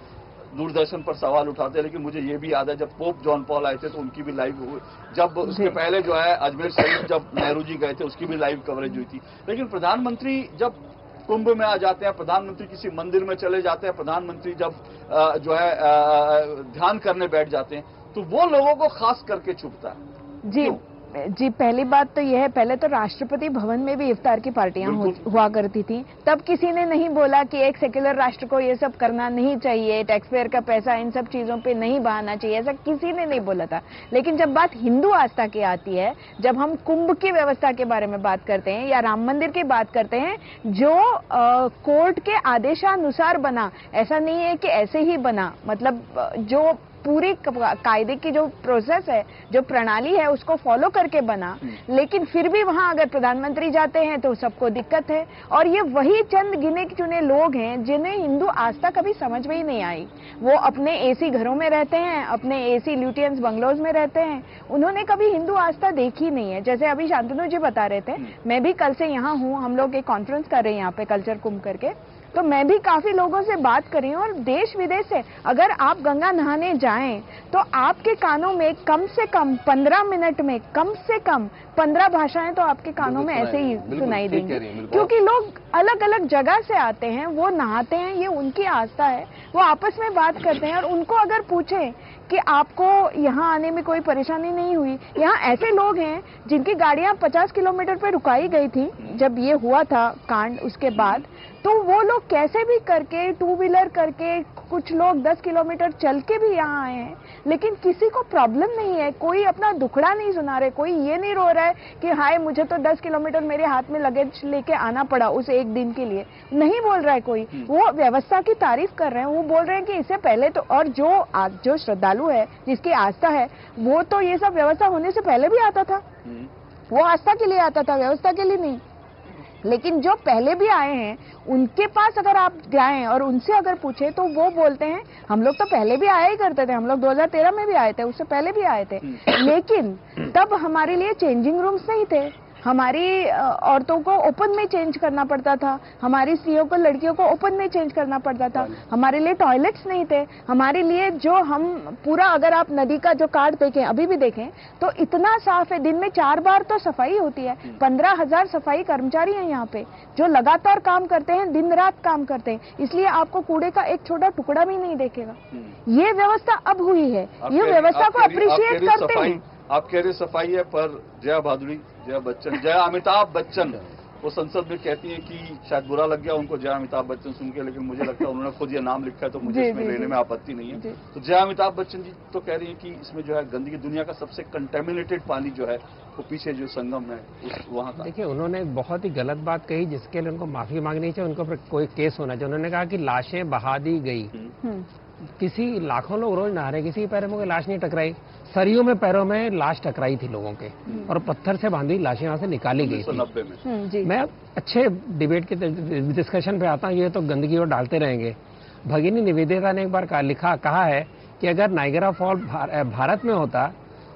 Speaker 1: दूरदर्शन पर सवाल उठाते हैं, लेकिन मुझे ये भी याद है जब पोप जॉन पॉल आए थे तो उनकी भी लाइव हुई, जब उसके पहले जो है अजमेर शरीफ जब नेहरू जी गए थे उसकी भी लाइव कवरेज हुई थी। लेकिन प्रधानमंत्री जब कुंभ में आ जाते हैं, प्रधानमंत्री किसी मंदिर में चले जाते हैं, प्रधानमंत्री जब जो है ध्यान करने बैठ जाते हैं, तो वो लोगों को खास करके चुभता है।
Speaker 10: जी, पहली बात तो यह है, पहले तो राष्ट्रपति भवन में भी इफ्तार की पार्टियां हुआ करती थी, तब किसी ने नहीं बोला कि एक सेक्युलर राष्ट्र को ये सब करना नहीं चाहिए, टैक्स पेयर का पैसा इन सब चीजों पे नहीं बहाना चाहिए, ऐसा किसी ने नहीं बोला था। लेकिन जब बात हिंदू आस्था की आती है, जब हम कुंभ की व्यवस्था के बारे में बात करते हैं या राम मंदिर की बात करते हैं, जो कोर्ट के आदेशानुसार बना, ऐसा नहीं है कि ऐसे ही बना, मतलब जो पूरी कायदे की जो प्रोसेस है, जो प्रणाली है, उसको फॉलो करके बना। लेकिन फिर भी वहां अगर प्रधानमंत्री जाते हैं तो सबको दिक्कत है। और ये वही चंद गिने चुने लोग हैं जिन्हें हिंदू आस्था कभी समझ में ही नहीं आई। वो अपने एसी घरों में रहते हैं, अपने एसी ल्यूटियंस बंगलोज में रहते हैं, उन्होंने कभी हिंदू आस्था देखी नहीं है। जैसे अभी शांतनु जी बता रहे थे, मैं भी कल से यहाँ हूँ, हम लोग एक कॉन्फ्रेंस कर रहे हैं यहाँ पे कल्चर कुंभ करके, तो मैं भी काफी लोगों से बात कर रही हूँ, और देश विदेश से अगर आप गंगा नहाने जाएं तो आपके कानों में कम से कम 15 मिनट में कम से कम 15 भाषाएं तो आपके कानों में ऐसे ही सुनाई देंगी, क्योंकि लोग अलग अलग जगह से आते हैं, वो नहाते हैं, ये उनकी आस्था है, वो आपस में बात करते हैं। और उनको अगर पूछें कि आपको यहाँ आने में कोई परेशानी नहीं हुई। यहाँ ऐसे लोग हैं जिनकी गाड़ियाँ 50 किलोमीटर पे रुकाई गई थी जब ये हुआ था कांड, उसके बाद तो वो लोग कैसे भी करके, टू व्हीलर करके, कुछ लोग 10 किलोमीटर चल के भी यहाँ आए हैं, लेकिन किसी को प्रॉब्लम नहीं है, कोई अपना दुखड़ा नहीं सुना रहे, कोई ये नहीं रो रहा है कि हाय मुझे तो 10 किलोमीटर मेरे हाथ में लगेज लेके आना पड़ा उस एक दिन के लिए, नहीं बोल रहा है कोई। वो व्यवस्था की तारीफ कर रहे हैं, वो बोल रहे हैं कि इससे पहले तो, और जो श्रद्धालु है, जिसकी आस्था है, वो तो ये सब व्यवस्था होने से पहले भी आता था, वो आस्था के लिए आता था, व्यवस्था के लिए नहीं। लेकिन जो पहले भी आए हैं उनके पास अगर आप जाएं और उनसे अगर पूछे तो वो बोलते हैं हम लोग तो पहले भी आया ही करते थे, हम लोग 2013 में भी आए थे, उससे पहले भी आए थे, लेकिन तब हमारे लिए चेंजिंग रूम्स नहीं थे, हमारी औरतों को ओपन में चेंज करना पड़ता था, हमारी स्त्रियों को, लड़कियों को ओपन में चेंज करना पड़ता था, हमारे लिए टॉयलेट्स नहीं थे, हमारे लिए जो हम पूरा, अगर आप नदी का जो काट देखें, अभी भी देखें तो इतना साफ है, दिन में 4 बार तो सफाई होती है, 15,000 सफाई कर्मचारी हैं यहाँ पे जो लगातार काम करते हैं, दिन रात काम करते हैं, इसलिए आपको कूड़े का एक छोटा टुकड़ा भी नहीं देखेगा। ये व्यवस्था अब हुई है, ये व्यवस्था को अप्रिशिएट करते हैं।
Speaker 1: आप कह रहे सफाई है, पर जया भादुड़ी, जया बच्चन, जया अमिताभ बच्चन वो संसद में कहती हैं कि शायद बुरा लग गया उनको जया अमिताभ बच्चन सुन के, लेकिन मुझे लगता है उन्होंने खुद ये नाम लिखा है तो मुझे इसमें लेने में आपत्ति नहीं है। तो जया अमिताभ बच्चन जी तो कह रही हैं कि इसमें जो है गंदगी, दुनिया का सबसे कंटेमिनेटेड पानी जो है वो पीछे जो संगम है वहाँ का।
Speaker 11: देखिए, उन्होंने एक बहुत ही गलत बात कही जिसके लिए उनको माफी मांगनी चाहिए, उनको पर कोई केस होना चाहिए। उन्होंने कहा कि लाशें बहा दी गई, किसी लाखों लोग रोज नहा रहे, किसी के पैरों में लाश नहीं टकराई, सरियों में पैरों में लाश टकराई थी लोगों के, और पत्थर से बांधी लाशें वहां से निकाली गई थी।
Speaker 1: 1990 में।
Speaker 11: मैं अच्छे डिबेट के डिस्कशन पे आता हूँ, ये तो गंदगी और डालते रहेंगे। भगिनी निवेदिता ने एक बार कहा है कि अगर नाइगरा फॉल भारत में होता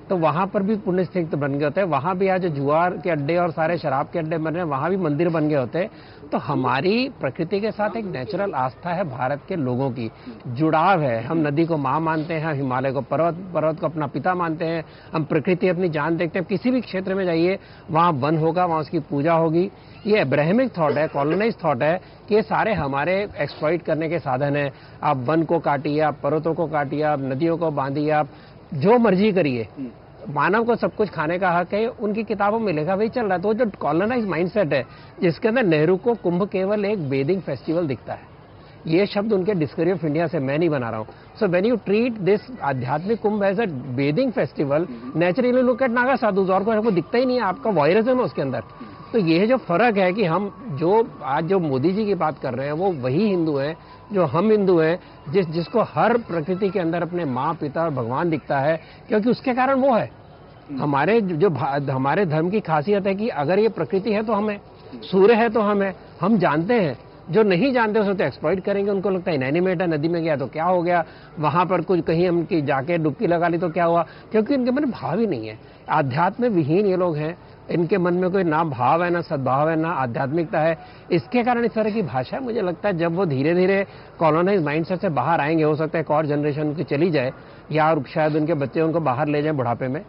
Speaker 11: तो वहां पर भी पुण्य तीर्थ बन गए होते, वहां भी आज जुआर के अड्डे और सारे शराब के अड्डे बन रहे हैं, वहां भी मंदिर बन गए होते। तो हमारी प्रकृति के साथ एक नेचुरल आस्था है, भारत के लोगों की जुड़ाव है। हम नदी को माँ मानते हैं, हिमालय को पर्वत को अपना पिता मानते हैं, हम प्रकृति अपनी जान देखते हैं। किसी भी क्षेत्र में जाइए वहाँ वन होगा, वहाँ उसकी पूजा होगी। ये अब्राहमिक थॉट है, कॉलोनाइज थॉट है कि ये सारे हमारे एक्सप्लॉइट करने के साधन है। आप वन को काटिए, आप पर्वतों को काटिए, आप नदियों को बांधिए, आप जो मर्जी करिए, मानव को सब कुछ खाने का हक है, उनकी किताबों में लिखा वही चल रहा है। तो जो कॉलोनाइज माइंडसेट है जिसके अंदर नेहरू को कुंभ केवल एक बेदिंग फेस्टिवल दिखता है, ये शब्द उनके डिस्कवरी ऑफ इंडिया से मैं नहीं बना रहा हूँ। So when you treat this आध्यात्मिक Kumbh as a bathing festival, naturally look at Naga sadhus, और को दिखता ही नहीं है, आपका वॉयरिज्म है उसके अंदर। तो ये जो फर्क है कि हम जो मोदी जी की बात कर रहे हैं वो वही हिंदू हैं जो हम हिंदू हैं, जिसको हर प्रकृति के अंदर अपने माँ पिता और भगवान दिखता है, क्योंकि उसके कारण वो है। हमारे हमारे धर्म की खासियत है कि अगर ये प्रकृति है तो हम है, सूर्य है तो हम है, हम जानते हैं। जो नहीं जानते उसे तो एक्सप्लॉइट करेंगे, उनको लगता है इनएनिमेट है, नदी में गया तो क्या हो गया, वहां पर कुछ कहीं हम जाके डुबकी लगा ली तो क्या हुआ, क्योंकि इनके मन में भाव ही नहीं है। आध्यात्म विहीन ये लोग हैं, इनके मन में कोई ना भाव है, ना सद्भाव है, ना आध्यात्मिकता है। इसके कारण इस तरह की भाषा, मुझे लगता है जब वो धीरे धीरे कॉलोनाइज माइंडसेट से बाहर आएंगे, हो सकता है एक और जनरेशन उनकी चली जाए, या और शायद उनके बच्चे उनको बाहर ले जाए बुढ़ापे में।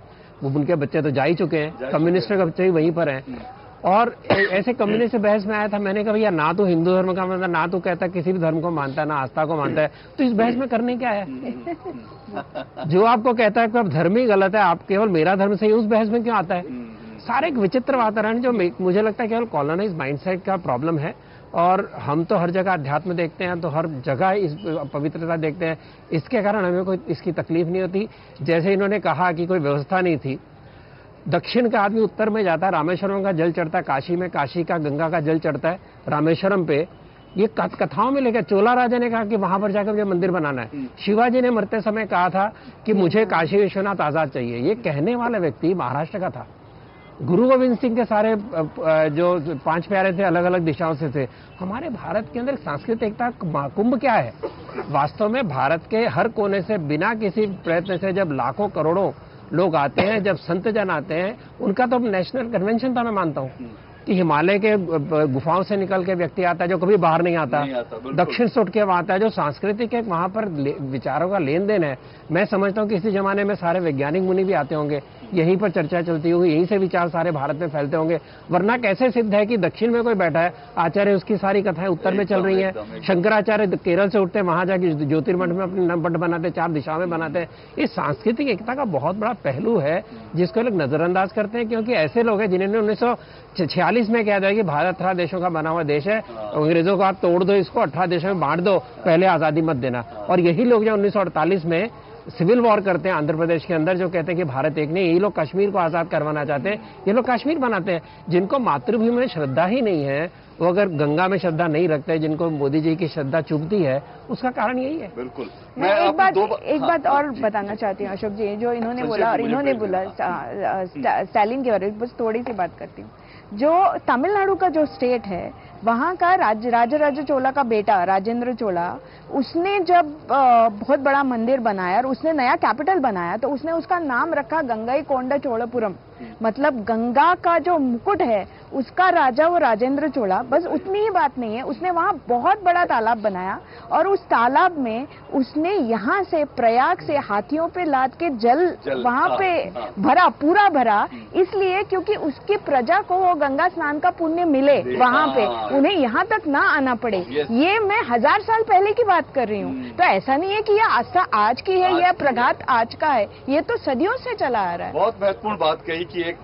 Speaker 11: वो उनके बच्चे तो जा ही चुके हैं, कम्युनिस्ट के बच्चे भी वहीं पर हैं। और ऐसे कम्युनिस्ट से बहस में आया था, मैंने कहा भैया ना तो हिंदू धर्म का मानता, ना तो कहता किसी भी धर्म को मानता है, ना आस्था को मानता है, तो इस बहस में करने क्या है? जो आपको कहता है कि अब धर्म ही गलत है, आप केवल मेरा धर्म सही, उस बहस में क्यों आता है? सारे एक विचित्र वातावरण जो मुझे लगता है केवल कॉलोनाइज माइंडसेट का प्रॉब्लम है। और हम तो हर जगह अध्यात्म देखते हैं, तो हर जगह इस पवित्रता देखते हैं, इसके कारण हमें कोई इसकी तकलीफ नहीं होती। जैसे इन्होंने कहा कि कोई व्यवस्था नहीं थी, दक्षिण का आदमी उत्तर में जाता है, रामेश्वरम का जल चढ़ता है, काशी में काशी का गंगा का जल चढ़ता है रामेश्वरम पे। ये कथाओं में लेकर चोला राजा ने कहा कि वहां पर जाकर मुझे मंदिर बनाना है। शिवाजी ने मरते समय कहा था कि मुझे काशी विश्वनाथ आजाद चाहिए। ये कहने वाला व्यक्ति महाराष्ट्र का था। गुरु गोविंद सिंह के सारे जो 5 प्यारे थे अलग अलग दिशाओं से थे। हमारे भारत के अंदर सांस्कृतिक एकता कुंभ क्या है? वास्तव में भारत के हर कोने से बिना किसी प्रयत्न से जब लाखों करोड़ों लोग आते हैं, जब संत जन आते हैं, उनका तो नेशनल कन्वेंशन था, मैं मानता हूँ। कि हिमालय के गुफाओं से निकल के व्यक्ति आता है जो कभी बाहर नहीं आता, दक्षिण से उठ के वहां आता है, जो सांस्कृतिक एक वहां पर विचारों का लेन देन है। मैं समझता हूँ कि इसी जमाने में सारे वैज्ञानिक मुनि भी आते होंगे, यहीं पर चर्चा चलती होगी, यहीं से विचार सारे भारत में फैलते होंगे। वरना कैसे सिद्ध है कि दक्षिण में कोई बैठा है आचार्य, उसकी सारी कथाएं उत्तर में चल रही हैं, शंकराचार्य केरल से उठते वहां जाके ज्योतिर्मठ में अपने मठ बनाते, 4 दिशाओं में बनाते हैं। इस सांस्कृतिक एकता का बहुत बड़ा पहलू है जिसको लोग नजरअंदाज करते हैं, क्योंकि ऐसे लोग हैं जिन्होंने 1946 में कह दिया कि भारत 18 देशों का बना हुआ देश है, अंग्रेजों को आप तोड़ दो, इसको 18 देशों में बांट दो, पहले आजादी मत देना। और यही लोग जो 1948 में सिविल वॉर करते हैं आंध्र प्रदेश के अंदर, जो कहते हैं कि भारत एक नहीं, यही लोग कश्मीर को आजाद करवाना चाहते हैं, ये लोग कश्मीर बनाते हैं। जिनको मातृभूमि में श्रद्धा ही नहीं है, वो अगर गंगा में श्रद्धा नहीं रखते, जिनको मोदी जी की श्रद्धा चुभती है, उसका कारण यही है।
Speaker 1: बिल्कुल।
Speaker 10: मैं एक बात और बताना चाहती हूँ अशोक जी, जो इन्होंने बोला और इन्होंने बोला स्टालिन के बारे में, बस थोड़ी सी बात करती हूँ। जो तमिलनाडु का जो स्टेट है, वहाँ का राजराजा चोला का बेटा राजेंद्र चोला, उसने जब बहुत बड़ा मंदिर बनाया और उसने नया कैपिटल बनाया, तो उसने उसका नाम रखा गंगईकोंडा चोलापुरम। मतलब गंगा का जो मुकुट है उसका राजा वो राजेंद्र चोला। बस उतनी ही बात नहीं है, उसने वहाँ बहुत बड़ा तालाब बनाया और उस तालाब में उसने यहाँ से प्रयाग से हाथियों पे लाद के जल वहाँ पे भरा, पूरा भरा, इसलिए क्योंकि उसकी प्रजा को वो गंगा स्नान का पुण्य मिले, वहाँ पे उन्हें यहाँ तक ना आना पड़े। ये मैं 1000 साल पहले की बात कर रही हूँ। तो ऐसा नहीं है कि यह आस्था आज की है या प्रघात आज का है, ये तो सदियों से चला आ रहा है।
Speaker 1: बहुत महत्वपूर्ण बात कही कि एक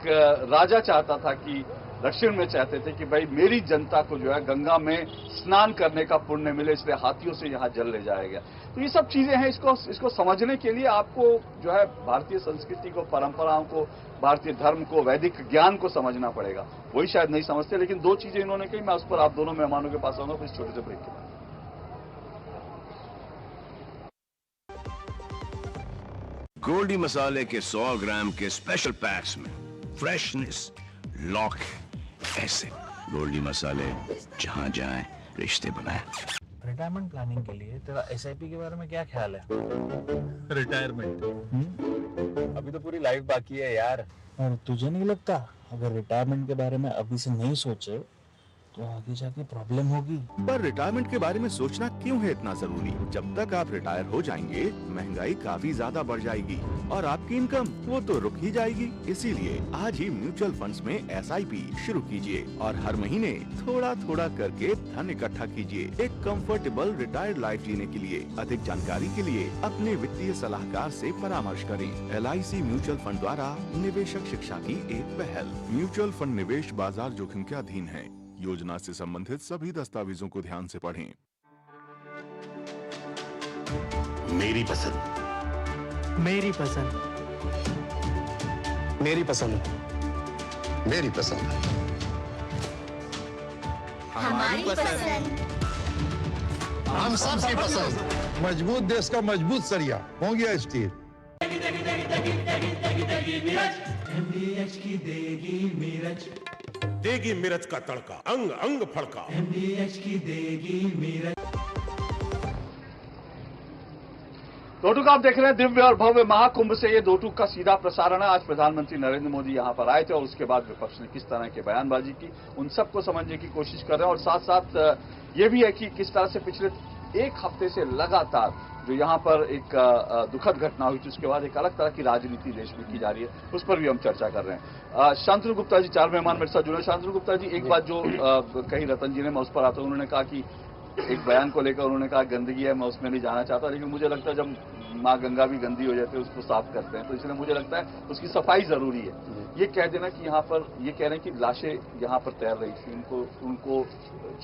Speaker 1: राजा चाहता था कि दक्षिण में चाहते थे कि भाई मेरी जनता को जो है गंगा में स्नान करने का पुण्य मिले, इसलिए हाथियों से यहाँ जल ले जाया गया। तो ये सब चीजें हैं, इसको समझने के लिए आपको जो है भारतीय संस्कृति को, परंपराओं को, भारतीय धर्म को, वैदिक ज्ञान को समझना पड़ेगा। वही शायद नहीं समझते। लेकिन 2 चीजें इन्होंने कही, मैं उस पर आप दोनों मेहमानों के पास आऊंगा इस छोटे से ब्रेक के बाद।
Speaker 20: गोल्डी मसाले के 100 ग्राम के स्पेशल पैक्स में फ्रेशनेस लॉक ऐसे गोल्डी मसाले जहां जाएं रिश्ते बनाएं।
Speaker 21: रिटायरमेंट प्लानिंग के लिए तेरा एसआईपी के बारे में क्या ख्याल है?
Speaker 22: रिटायरमेंट अभी तो पूरी लाइफ बाकी है यार।
Speaker 21: और तुझे नहीं लगता अगर रिटायरमेंट के बारे में अभी से नहीं सोचे तो आगे जाके प्रॉब्लम होगी?
Speaker 23: पर रिटायरमेंट के बारे में सोचना क्यों है इतना जरूरी? जब तक आप रिटायर हो जाएंगे महंगाई काफी ज्यादा बढ़ जाएगी और आपकी इनकम वो तो रुक ही जाएगी। इसीलिए आज ही म्यूचुअल फंड्स में SIP शुरू कीजिए और हर महीने थोड़ा थोड़ा करके धन इकट्ठा कीजिए एक कंफर्टेबल रिटायर्ड लाइफ जीने के लिए। अधिक जानकारी के लिए अपने वित्तीय सलाहकार से परामर्श करें। LIC म्यूचुअल फंड द्वारा निवेशक शिक्षा की एक पहल। म्यूचुअल फंड निवेश बाजार जोखिम के अधीन है। योजना से संबंधित सभी दस्तावेजों को ध्यान से पढ़ें।
Speaker 20: मेरी पसंद,
Speaker 21: मेरी पसंद,
Speaker 20: मेरी पसंद, मेरी पसंद,
Speaker 21: हमारी पसंद,
Speaker 18: हम सबकी पसंद। मजबूत देश का मजबूत सरिया हो गया स्टील।
Speaker 24: MBH की देगी मिर्च,
Speaker 25: देगी मिर्च का तड़का, अंग अंग फड़का।
Speaker 24: MBH की देगी मिर्च।
Speaker 1: दो टूक आप देख रहे हैं दिव्य और भव्य महाकुंभ से। ये दो टूक का सीधा प्रसारण है। आज प्रधानमंत्री नरेंद्र मोदी यहां पर आए थे और उसके बाद विपक्ष ने किस तरह के बयानबाजी की, उन सबको समझने की कोशिश कर रहे हैं। और साथ साथ ये भी है कि किस तरह से पिछले 1 हफ्ते से लगातार जो यहाँ पर एक दुखद घटना हुई थी, उसके बाद एक अलग तरह की राजनीति देश में की जा रही है, उस पर भी हम चर्चा कर रहे हैं। शांतनु गुप्ता जी 4 मेहमान मेरे साथ जुड़े। शांतनु गुप्ता जी, एक बात जो कही रतन जी ने, मैं उस पर आता हूँ। उन्होंने कहा कि एक बयान को लेकर उन्होंने कहा गंदगी है, मैं उसमें नहीं जाना चाहता, लेकिन मुझे लगता है जब माँ गंगा भी गंदी हो जाती है उसको साफ करते हैं, तो इसलिए मुझे लगता है उसकी सफाई जरूरी है। ये कह देना कि यहाँ पर ये कह रहे हैं कि लाशें यहाँ पर तैर रही थी, उनको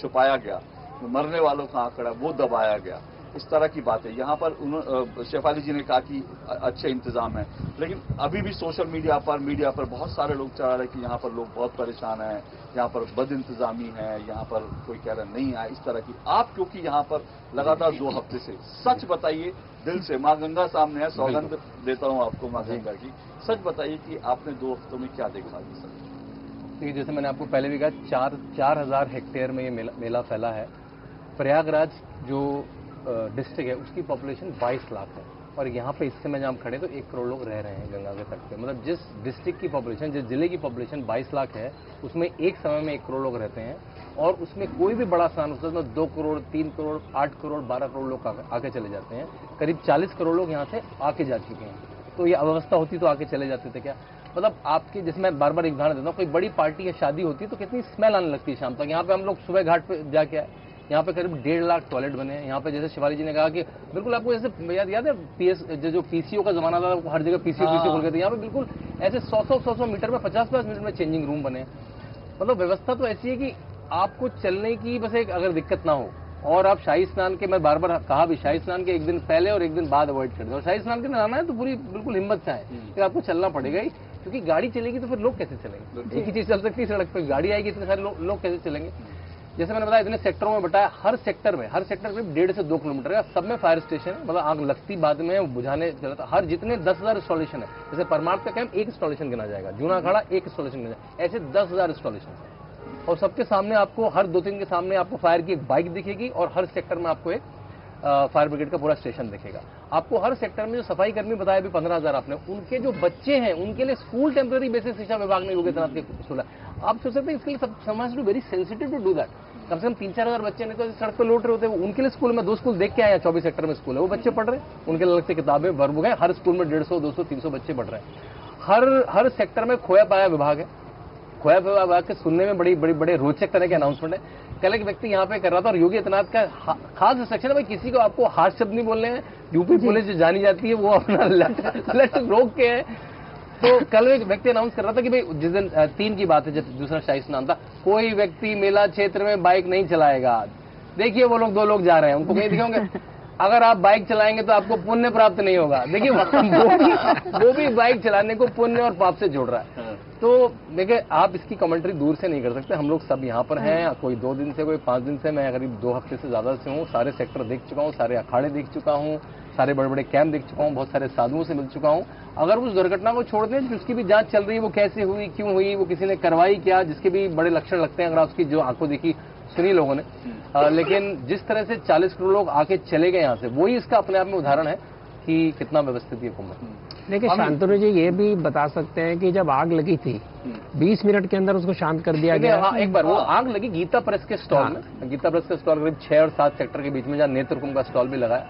Speaker 1: छुपाया गया, मरने वालों का आंकड़ा वो दबाया गया, इस तरह की बातें यहाँ पर शेफाली जी ने कहा कि अच्छे इंतजाम है। लेकिन अभी भी सोशल मीडिया पर बहुत सारे लोग चढ़ा रहे कि यहाँ पर लोग बहुत परेशान हैं, यहाँ पर बद इंतजामी है, यहाँ पर कोई कह रहा नहीं आया, इस तरह की। आप क्योंकि यहाँ पर लगातार 2 हफ्ते से, सच बताइए दिल से, माँ गंगा सामने है, सौगंध देता हूँ आपको माँ गंगा की, सच बताइए कि आपने 2 हफ्तों में क्या देखा जी? सर
Speaker 9: देखिए, जैसे मैंने आपको पहले भी कहा, 4000 हेक्टेयर में ये मेला फैला है। प्रयागराज जो डिस्ट्रिक्ट है उसकी पॉपुलेशन 22 लाख है और यहाँ पे इस समय जहाँ हम खड़े तो 1 करोड़ लोग रह रहे हैं गंगा के तट पे। मतलब जिस डिस्ट्रिक्ट की पॉपुलेशन, जिस जिले की पॉपुलेशन 22 लाख है, उसमें एक समय में 1 करोड़ लोग रहते हैं और उसमें कोई भी बड़ा स्नान होता है तो 2 करोड़, 3 करोड़, 8 करोड़, 12 करोड़ लोग आके चले जाते हैं। करीब 40 करोड़ लोग यहाँ से आके जा चुके हैं। तो ये अव्यवस्था होती तो आके चले जाते थे क्या? मतलब आपके, जैसे मैं बार बार एक उदाहरण देता हूँ, कोई बड़ी पार्टी या शादी होती है तो कितनी स्मेल आने लगती है शाम तक। यहाँ पे हम लोग सुबह घाट पे जाके आए, यहाँ पे करीब 1.5 लाख टॉयलेट बने हैं। यहाँ पे जैसे शिवाली जी ने कहा कि बिल्कुल आपको जैसे याद है पीएस जो पीसीओ का जमाना था, हर जगह पीसीओ खोल गए थे। यहाँ पे बिल्कुल ऐसे 100 मीटर में 50 मिनट में चेंजिंग रूम बने। मतलब व्यवस्था तो ऐसी है कि आपको चलने की बस एक अगर दिक्कत ना हो। और आप शाही स्नान के, मैं बार बार कहा भी, शाही स्नान के 1 दिन पहले और 1 दिन बाद अवॉइड कर दें। और शाही स्नान के नहाना है तो पूरी बिल्कुल हिम्मत से आए, फिर आपको चलना पड़ेगा ही, क्योंकि गाड़ी चलेगी तो फिर लोग कैसे चलेंगे? एक ही चीज चल सकती है सड़क पे, गाड़ी आएगी इतने सारे लोग कैसे चलेंगे? जैसे मैंने बताया, इतने सेक्टरों में बताया, हर सेक्टर करीब 1.5 से 2 किलोमीटर है। सब में फायर स्टेशन है, मतलब आग लगती बाद में बुझाने चलता। हर जितने 10,000 इंस्टॉलेशन है, जैसे परमार्थ का कैंप 1 इंस्टॉलेशन गिना जाएगा, जूना अखाड़ा 1 इंस्टॉलेशन गिना जाएगा, ऐसे 10,000 इंस्टॉलेशन है। और सबके सामने आपको हर 2-3 के सामने आपको फायर की एक बाइक दिखेगी और हर सेक्टर में आपको एक फायर ब्रिगेड का पूरा स्टेशन दिखेगा। आपको हर सेक्टर में जो सफाई कर्मी बताया भी 15,000 आपने, उनके जो बच्चे हैं उनके लिए स्कूल टेम्पररी बेसिस शिक्षा विभाग ने योग्य तैनात के स्कूल है। आप सोच सकते हैं इसके लिए सब समाज too very sensitive to do that. कम से कम 3-4 हजार बच्चे नहीं तो सड़क पर लौट रहे होते हैं, उनके लिए स्कूल में 2 स्कूल देख के आए, 24 सेक्टर में स्कूल है, वो बच्चे पढ़ रहे हैं, उनके अलग से किताबें वर्कबुक है। हर स्कूल में 150, 200, 300 बच्चे पढ़ रहे हैं। हर सेक्टर में खोया पाया विभाग है। खोया पाया विभाग के सुनने में बड़े रोचक तरह के अनाउंसमेंट है। कल एक व्यक्ति यहाँ पे कर रहा था और योगी आदित्यनाथ का खास इंस्ट्रक्शन है, भाई किसी को आपको हाथ शब्द नहीं बोलने हैं। यूपी पुलिस जो जानी जाती है वो अपना लट रोक के है। तो कल एक व्यक्ति अनाउंस कर रहा था कि भाई जिस दिन 3 की बात है जब दूसरा शाही स्नान था, कोई व्यक्ति मेला क्षेत्र में बाइक नहीं चलाएगा। देखिए वो लोग 2 लोग जा रहे हैं, उनको कहीं दिखाओगे अगर आप बाइक चलाएंगे तो आपको पुण्य प्राप्त नहीं होगा। देखिए वो भी बाइक चलाने को पुण्य और पाप से जोड़ रहा है। तो देखिए आप इसकी कमेंट्री दूर से नहीं कर सकते, हम लोग सब यहाँ पर हैं, कोई 2 दिन से, कोई 5 दिन से, मैं करीब 2 हफ्ते से ज्यादा से हूँ। सारे सेक्टर देख चुका हूँ, सारे अखाड़े देख चुका हूँ, सारे बड़े कैंप देख चुका हूँ, बहुत सारे साधुओं से मिल चुका हूँ। अगर उस दुर्घटना को छोड़ दें, उसकी भी जांच चल रही है, वो कैसे हुई, क्यों हुई, वो किसी ने करवाई क्या, जिसके भी बड़े लक्षण लगते हैं अगर आप उसकी जो आंखों देखी सुनी लोगों ने। लेकिन जिस तरह से 40 करोड़ लोग आके चले गए यहाँ से, वही इसका अपने आप में उदाहरण है कि कितना व्यवस्थित ये कुंभ है।
Speaker 11: देखिए शांतनु जी ये भी बता सकते हैं कि जब आग लगी थी 20 मिनट के अंदर उसको शांत कर दिया गया।
Speaker 9: हाँ, एक बार वो आग लगी गीता प्रेस के स्टॉल में। गीता प्रेस का स्टॉल करीब 6 और 7 सेक्टर के बीच में, जहाँ नेत्र कुंभ का स्टॉल भी लगा।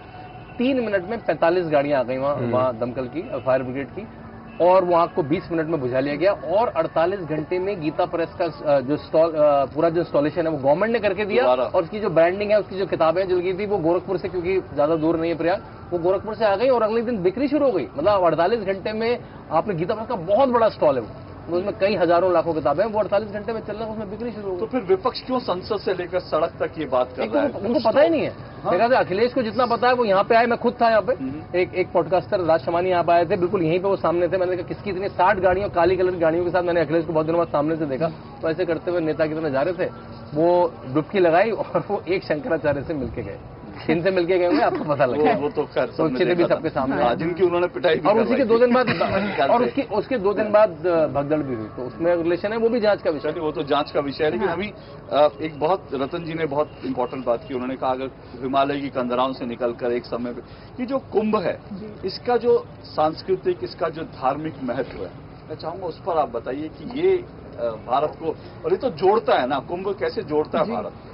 Speaker 9: 3 मिनट में 45 गाड़ियां आ गई वहाँ दमकल की, फायर ब्रिगेड की, और वो आग को 20 मिनट में बुझा लिया गया। और 48 घंटे में गीता प्रेस का जो स्टॉल, पूरा जो इंस्टॉलेशन है वो गवर्नमेंट ने करके दिया। और उसकी जो ब्रांडिंग है, उसकी जो किताबें जल गई थी, वो गोरखपुर से, क्योंकि ज्यादा दूर नहीं है प्रयाग, वो गोरखपुर से आ गई और अगले दिन बिक्री शुरू हो गई। मतलब 48 घंटे में आपने, गीता प्रेस का बहुत बड़ा स्टॉल है वो, उसमें कई हजारों लाखों किताबें, वो 48 घंटे में चल रहा है, उसमें बिक्री शुरू हो गई।
Speaker 1: तो फिर विपक्ष क्यों संसद से लेकर सड़क तक ये बात कर रहा है?
Speaker 9: उनको पता ही नहीं है। देखा जाए अखिलेश को जितना पता है वो यहाँ पे आए, मैं खुद था यहाँ पे, एक पॉडकास्टर राज शमानी यहाँ पे आए थे, बिल्कुल यहीं पे वो सामने थे। मैंने कहा किसकी इतनी 60 गाड़ियों, काली कलर की गाड़ियों के साथ मैंने अखिलेश को बहुत दिनों बाद सामने से देखा। तो ऐसे करते हुए नेता की तरह जा रहे थे, वो डुबकी लगाई और वो एक शंकराचार्य से मिलके गए। किनसे मिलके गए होंगे आपको पता लगा?
Speaker 1: वो तो खैर
Speaker 9: चित्र भी सबके सामने,
Speaker 1: जिनकी उन्होंने पिटाई भी
Speaker 9: और उसी के 2 दिन बाद और उसके 2 दिन बाद भगदड़ भी हुई। तो उसमें रिलेशन है, वो भी जांच का विषय है।
Speaker 1: वो तो जांच का विषय है। लेकिन अभी एक बहुत, रतन जी ने बहुत इंपॉर्टेंट बात की। उन्होंने कहा अगर हिमालय की कंदराओं से निकलकर एक समय पे कि जो कुंभ है, इसका जो सांस्कृतिक, इसका जो धार्मिक महत्व है, मैं चाहूंगा उस पर आप बताइए कि ये भारत को, और ये तो जोड़ता है ना, कुंभ कैसे जोड़ता है भारत?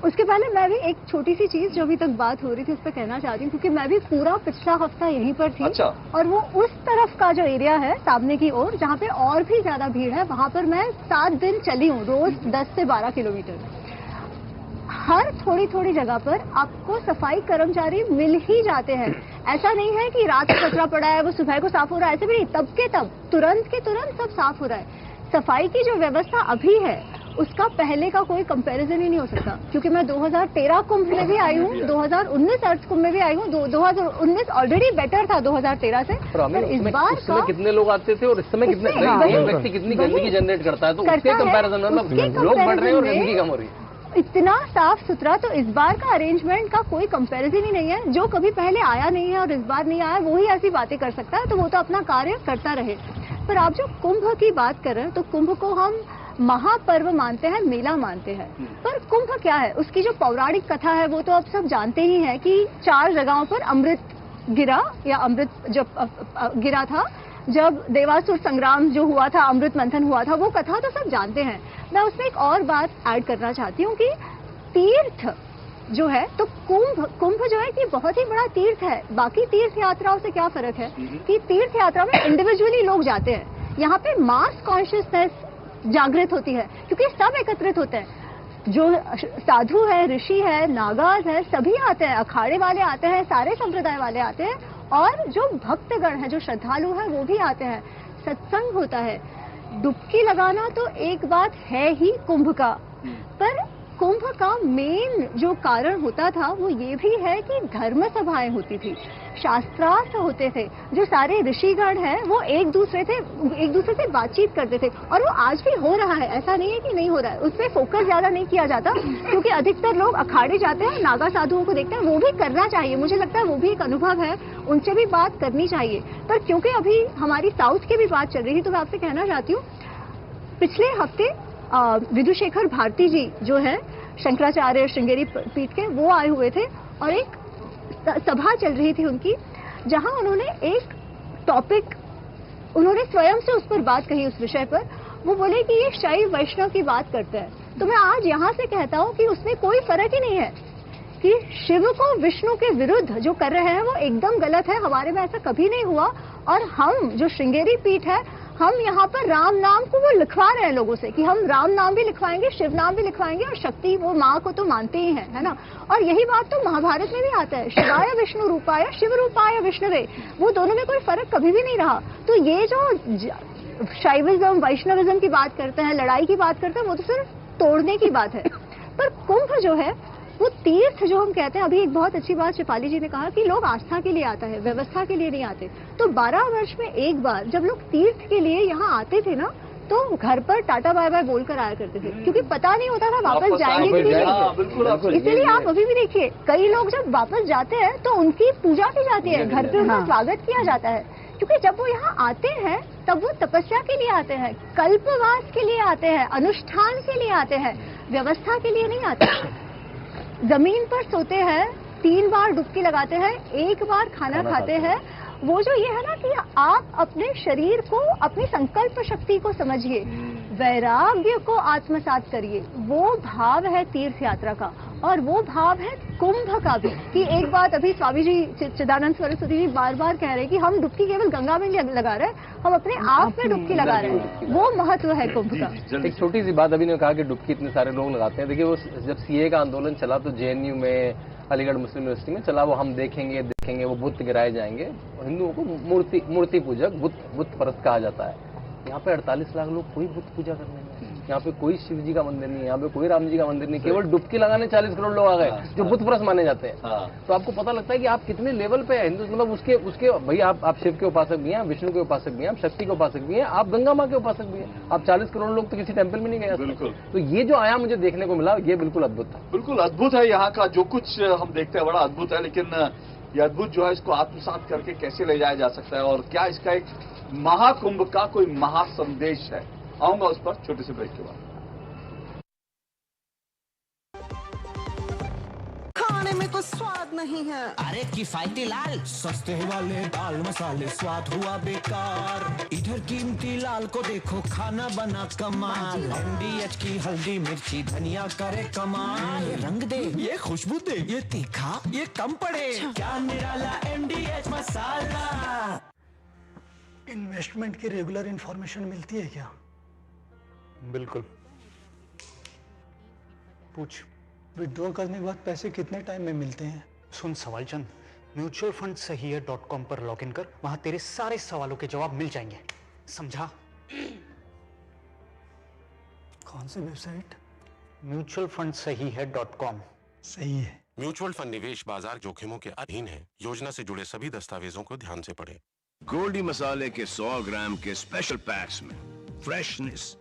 Speaker 12: उसके पहले मैं भी एक छोटी सी चीज जो अभी तक बात हो रही थी उस पर कहना चाहती हूँ, क्योंकि मैं भी पूरा पिछला हफ्ता यहीं पर थी।
Speaker 1: अच्छा।
Speaker 12: और वो उस तरफ का जो एरिया है सामने की ओर, जहाँ पे और भी ज्यादा भीड़ है, वहां पर मैं 7 दिन चली हूँ, रोज 10 से 12 किलोमीटर। हर थोड़ी थोड़ी जगह पर आपको सफाई कर्मचारी मिल ही जाते हैं। ऐसा नहीं है कि रात को कचरा पड़ा है वो सुबह को साफ हो रहा है, ऐसे भी नहीं, तब के तब, तुरंत के तुरंत सब साफ हो रहा है। सफाई की जो व्यवस्था अभी है उसका पहले का कोई कंपैरिजन ही नहीं हो सकता, क्योंकि मैं 2013 कुंभ में भी आई हूँ, 2019 अर्थ कुंभ में भी आई हूँ। 2019 ऑलरेडी बेटर था 2013 से, पर इस बार
Speaker 9: का कितने लोग आते थे और इस समय कितने, व्यक्ति कितनी गंदगी जनरेट करता है, तो उसके कंपैरिजन में लोग बढ़ रहे हैं और गंदगी कम हो रही है।
Speaker 12: इतना साफ सुथरा, तो इस बार का अरेंजमेंट का कोई कंपैरिजन ही नहीं है। जो कभी पहले आया नहीं है और इस बार नहीं आया, वो ही ऐसी बातें कर सकता है, तो वो तो अपना कार्य करता रहे। पर आप जो कुंभ की बात कर रहे हैं, तो कुंभ को हम महापर्व मानते हैं, मेला मानते हैं, पर कुंभ क्या है, उसकी जो पौराणिक कथा है वो तो आप सब जानते ही हैं कि 4 जगहों पर अमृत गिरा या अमृत जब गिरा था, जब देवासुर संग्राम जो हुआ था, अमृत मंथन हुआ था, वो कथा तो सब जानते हैं। मैं उसमें एक और बात ऐड करना चाहती हूँ कि तीर्थ जो है, तो कुंभ जो है कि बहुत ही बड़ा तीर्थ है। बाकी तीर्थ यात्राओं से क्या फर्क है कि तीर्थ यात्रा में इंडिविजुअली लोग जाते हैं, यहाँ पे मास कॉन्शियसनेस जागृत होती है क्योंकि सब एकत्रित होते हैं। जो साधु है, ऋषि है, नागाज है, सभी आते हैं, अखाड़े वाले आते हैं, सारे संप्रदाय वाले आते हैं, और जो भक्तगण है, जो श्रद्धालु है, वो भी आते हैं। सत्संग होता है। डुबकी लगाना तो एक बात है ही कुंभ का, पर कुंभ का मेन जो कारण होता था वो ये भी है कि धर्म सभाएं होती थी, शास्त्रार्थ होते थे। जो सारे ऋषिगण हैं वो एक दूसरे से बातचीत करते थे, और वो आज भी हो रहा है, ऐसा नहीं है कि नहीं हो रहा है। उस पर फोकस ज्यादा नहीं किया जाता क्योंकि अधिकतर लोग अखाड़े जाते हैं, नागा साधुओं को देखते हैं। वो भी करना चाहिए, मुझे लगता है वो भी एक अनुभव है, उनसे भी बात करनी चाहिए। पर क्योंकि अभी हमारी साउथ की भी बात चल रही थी, तो मैं आपसे कहना चाहती हूँ, पिछले हफ्ते विधुशेखर भारती जी जो है शंकराचार्य श्रृंगेरी पीठ के, वो आए हुए थे और एक सभा चल रही थी उनकी, जहां उन्होंने एक टॉपिक, उन्होंने स्वयं से उस पर बात कही, उस विषय पर। वो बोले कि ये शैव वैष्णव की बात करते हैं। तो मैं आज यहां से कहता हूं कि उसमें कोई फर्क ही नहीं है कि शिव को विष्णु के विरुद्ध जो कर रहे हैं वो एकदम गलत है। हमारे में ऐसा कभी नहीं हुआ, और हम जो श्रृंगेरी पीठ है, हम यहाँ पर राम नाम को वो लिखवा रहे हैं लोगों से कि हम राम नाम भी लिखवाएंगे, शिव नाम भी लिखवाएंगे, और शक्ति, वो माँ को तो मानते ही हैं, है ना। और यही बात तो महाभारत में भी आता है, शिवाय विष्णु रूपाय शिव रूपाय विष्णुवे, वो दोनों में कोई फर्क कभी भी नहीं रहा। तो ये जो शैविज्म वैष्णविज्म की बात करते हैं, लड़ाई की बात करते हैं, वो तो सिर्फ तोड़ने की बात है। पर कुंभ जो है वो तीर्थ जो हम कहते हैं, अभी एक बहुत अच्छी बात शिपाली जी ने कहा कि लोग आस्था के लिए आता है, व्यवस्था के लिए नहीं आते। तो 12 वर्ष में एक बार जब लोग तीर्थ के लिए यहाँ आते थे ना, तो घर पर टाटा बाय बाय बोलकर आया करते थे, क्योंकि पता नहीं होता था वापस जाएंगे कि नहीं। इसीलिए आप अभी भी देखिए, कई लोग जब वापस जाते हैं तो उनकी पूजा की जाती है, घर पे उनका स्वागत किया जाता है, क्योंकि जब वो यहाँ आते हैं तब वो तपस्या के लिए आते हैं, कल्पवास के लिए आते हैं, अनुष्ठान के लिए आते हैं, व्यवस्था के लिए नहीं आते। जमीन पर सोते हैं, 3 बार डुबकी लगाते हैं, 1 बार खाना खाते हैं। वो जो ये है ना कि आप अपने शरीर को, अपनी संकल्प शक्ति को समझिए, वैराग्य को आत्मसात करिए, वो भाव है तीर्थ यात्रा का। और वो भाव है कुंभ का भी। कि एक बात अभी स्वामी जी चिदानंद सरस्वती जी बार बार कह रहे हैं कि हम डुबकी केवल गंगा में नहीं लगा रहे, हम अपने आप में डुबकी लगा रहे हैं, वो महत्व है कुंभ का।
Speaker 9: एक छोटी सी बात, अभी ने कहा कि डुबकी इतने सारे लोग लगाते हैं। देखिए, वो जब सीए का आंदोलन चला तो जेएनयू में, अलीगढ़ मुस्लिम यूनिवर्सिटी में चला, वो हम देखेंगे वो बुत गिराए जाएंगे। हिंदुओं को मूर्ति पूजक, बुत परस्त कहा जाता है। यहाँ पे 48 लाख लोग कोई बुत पूजा करने में, यहाँ पे कोई शिव जी का मंदिर नहीं, यहाँ पे कोई राम जी का मंदिर नहीं, केवल डुबकी लगाने 40 करोड़ लोग आ गए जो बुत परस्त माने जाते हैं। तो आपको पता लगता है कि आप कितने लेवल पे है हिंदू, मतलब उसके भाई आप शिव के उपासक भी हैं, विष्णु के उपासक भी हैं, आप शक्ति के उपासक भी हैं, आप गंगा माँ के उपासक भी हैं। आप 40 करोड़ लोग तो किसी टेम्पल में नहीं गए। बिल्कुल। तो ये जो आया मुझे देखने को मिला, ये बिल्कुल अद्भुत था।
Speaker 1: बिल्कुल अद्भुत है, यहाँ का जो कुछ हम देखते हैं बड़ा अद्भुत है। लेकिन ये अद्भुत जो है, इसको आत्मसात करके कैसे ले जाया जा सकता है, और क्या इसका एक महाकुंभ का कोई महासंदेश है, आऊंगा उस पर छोटे से ब्रेक के बाद।
Speaker 13: खाने में कोई स्वाद नहीं है, अरे किफायती लाल सस्ते वाले दाल मसाले, स्वाद हुआ बेकार। इधर कीमती लाल को देखो, खाना बना कमाल। एमडीएच की हल्दी मिर्ची धनिया करे कमाल। ये रंग दे, ये खुशबू दे, ये तीखा, ये कम पड़े, क्या निराला एमडीएच मसाला।
Speaker 2: इन्वेस्टमेंट की रेगुलर इंफॉर्मेशन मिलती है क्या?
Speaker 3: बिल्कुल।
Speaker 2: पूछ। विड्रॉ करने के बाद पैसे कितने टाइम में मिलते हैं?
Speaker 3: सुन सवालचंद, म्यूचुअल फंड सही है .com पर लॉगिन कर, वहां तेरे सारे सवालों के जवाब मिल जाएंगे, समझा?
Speaker 2: कौन सी वेबसाइट?
Speaker 3: म्यूचुअल फंड सही है .com।
Speaker 2: सही है।
Speaker 4: म्यूचुअल फंड निवेश बाजार जोखिमों के अधीन है। योजना से जुड़े सभी दस्तावेजों को ध्यान से पढ़ें।
Speaker 20: गोल्डी मसाले के 100 ग्राम के स्पेशल पैक्स में फ्रेशनेस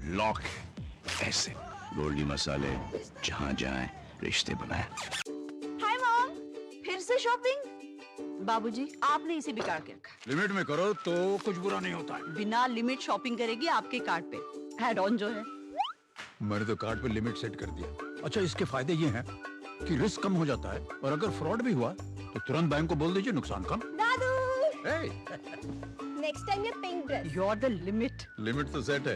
Speaker 20: लॉक ऐसे। गोल्डी मसाले, जहां जाएं रिश्ते बनाएं।
Speaker 19: हाय मॉम, फिर से शॉपिंग? बाबूजी, आपने इसे बिगाड़ के रखा।
Speaker 5: लिमिट में करो तो कुछ बुरा नहीं होता है।
Speaker 19: बिना लिमिट शॉपिंग करेगी आपके कार्ड पे। ऐड ऑन जो है,
Speaker 5: मैंने तो कार्ड पे लिमिट सेट कर दिया। अच्छा, इसके फायदे ये हैं, कि रिस्क कम हो जाता है और अगर फ्रॉड भी हुआ तो तुरंत बैंक को बोल दीजिए नुकसान कम।
Speaker 6: दादू
Speaker 5: Hey,
Speaker 6: नेक्स्ट टाइम ये pink dress.
Speaker 19: You are the limit.
Speaker 5: Limit तो सेट है।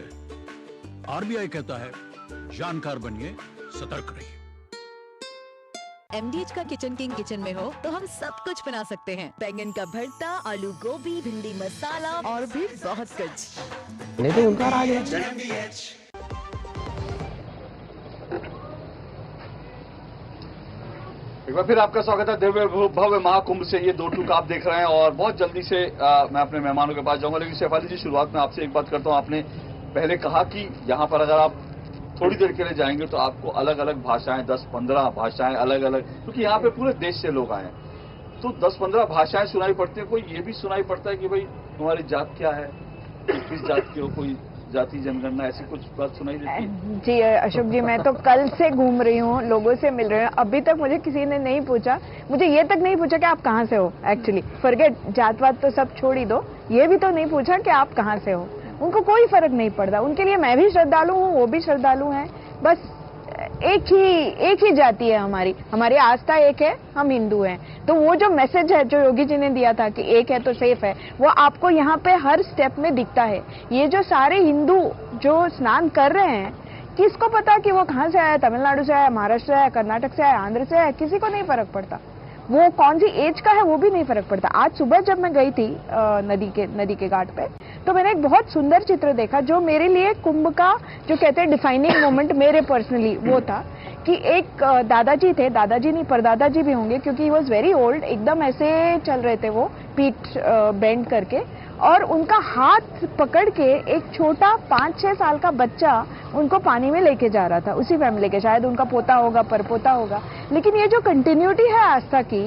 Speaker 5: आरबीआई कहता है जानकार बनिए, सतर्क रहिए।
Speaker 19: MDH का किचन किंग किचन में हो तो हम सब कुछ बना सकते हैं। बैंगन का भरता, आलू गोभी, भिंडी मसाला और भी बहुत कुछ।
Speaker 11: नहीं तो उनका राज है।
Speaker 1: एक बार फिर आपका स्वागत है दिव्य भव्य महाकुंभ से ये 2 टूक आप देख रहे हैं और बहुत जल्दी से मैं अपने मेहमानों के पास जाऊंगा, लेकिन शेफाली जी शुरुआत में आपसे एक बात करता हूं। आपने पहले कहा कि यहाँ पर अगर आप थोड़ी देर के लिए जाएंगे तो आपको अलग अलग भाषाएं 10-15 भाषाएं अलग अलग, क्योंकि यहाँ पे पूरे देश से लोग आए हैं तो 10-15 भाषाएं सुनाई पड़ती है। कोई ये भी सुनाई पड़ता है कि भाई तुम्हारी जात क्या है, किस जात के हो, कोई जाति जनगणना, ऐसी कुछ बात सुनाई देती है?
Speaker 10: जी अशोक जी, मैं तो कल से घूम रही हूँ, लोगों से मिल रही हूँ, अभी तक मुझे किसी ने नहीं पूछा, मुझे ये तक नहीं पूछा कि आप कहाँ से हो। एक्चुअली फॉरगेट जात वात तो सब छोड़ ही दो, ये भी तो नहीं पूछा कि आप कहाँ से हो। उनको कोई फर्क नहीं पड़ता, उनके लिए मैं भी श्रद्धालु हूँ, वो भी श्रद्धालु हैं, बस एक ही जाति है हमारी आस्था एक है, हम हिंदू हैं। तो वो जो मैसेज है जो योगी जी ने दिया था कि एक है तो सेफ है, वो आपको यहाँ पे हर स्टेप में दिखता है। ये जो सारे हिंदू जो स्नान कर रहे हैं, किसको पता कि वो कहाँ से आया, तमिलनाडु से आया, महाराष्ट्र से आया, कर्नाटक से आया, आंध्र से आया, किसी को नहीं फर्क पड़ता। वो कौन सी एज का है वो भी नहीं फर्क पड़ता। आज सुबह जब मैं गई थी नदी के घाट पे, तो मैंने एक बहुत सुंदर चित्र देखा जो मेरे लिए कुंभ का जो कहते हैं डिफाइनिंग मोमेंट मेरे पर्सनली वो था कि एक दादाजी थे, दादाजी नहीं परदादाजी भी होंगे क्योंकि ही वॉज वेरी ओल्ड, एकदम ऐसे चल रहे थे वो पीठ बेंड करके, और उनका हाथ पकड़ के एक छोटा 5-6 साल का बच्चा उनको पानी में लेके जा रहा था, उसी फैमिली के, शायद उनका पोता होगा, परपोता होगा। लेकिन ये जो कंटिन्यूटी है आस्था की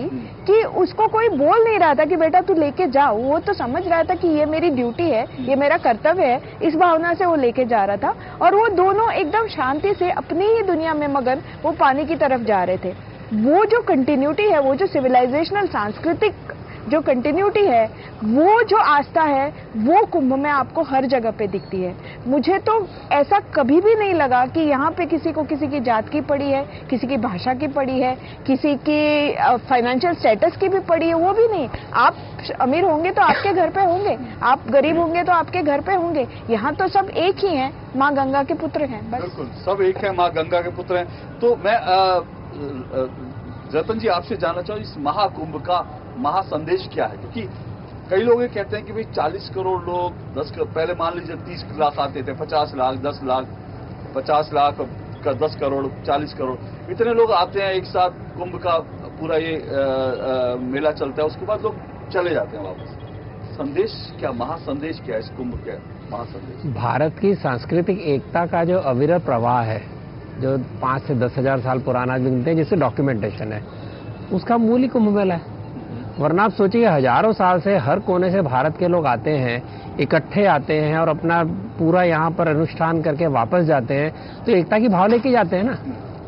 Speaker 10: कि उसको कोई बोल नहीं रहा था कि बेटा तू लेके जाओ, वो तो समझ रहा था कि ये मेरी ड्यूटी है, ये मेरा कर्तव्य है, इस भावना से वो लेके जा रहा था। और वो दोनों एकदम शांति से अपनी ही दुनिया में मगन वो पानी की तरफ जा रहे थे। वो जो कंटिन्यूटी है, वो जो सिविलाइजेशनल सांस्कृतिक जो कंटिन्यूटी है, वो जो आस्था है, वो कुंभ में आपको हर जगह पे दिखती है। मुझे तो ऐसा कभी भी नहीं लगा कि यहाँ पे किसी को किसी की जात की पड़ी है, किसी की भाषा की पड़ी है, किसी की फाइनेंशियल स्टेटस की भी पड़ी है, वो भी नहीं। आप अमीर होंगे तो आपके घर पे होंगे, आप गरीब होंगे तो आपके घर पे होंगे। यहाँ तो सब एक ही हैं, माँ गंगा के पुत्र हैं, बस।
Speaker 1: बिल्कुल सब एक है, माँ गंगा के पुत्र हैं। तो मैं रतन जी आपसे जानना चाहूँ इस महाकुंभ का महासंदेश क्या है, क्योंकि कई लोग ये कहते हैं कि भाई 40 करोड़ लोग, पहले मान लीजिए 30 लाख आते थे, 50 लाख, 10 लाख, 50 लाख का 10 करोड़, 40 करोड़, इतने लोग आते हैं एक साथ, कुंभ का पूरा ये मेला चलता है, उसके बाद लोग चले जाते हैं वापस। संदेश क्या, महासंदेश क्या है इस कुंभ का महासंदेश?
Speaker 11: भारत की सांस्कृतिक एकता का जो अविरत प्रवाह है, जो 5 से 10 हजार साल पुराना मिलते हैं, जिससे डॉक्यूमेंटेशन है, उसका मूल ही कुंभ मेला है। वरना आप सोचिए, हजारों साल से हर कोने से भारत के लोग आते हैं, इकट्ठे आते हैं और अपना पूरा यहाँ पर अनुष्ठान करके वापस जाते हैं, तो एकता की भाव लेके जाते हैं ना।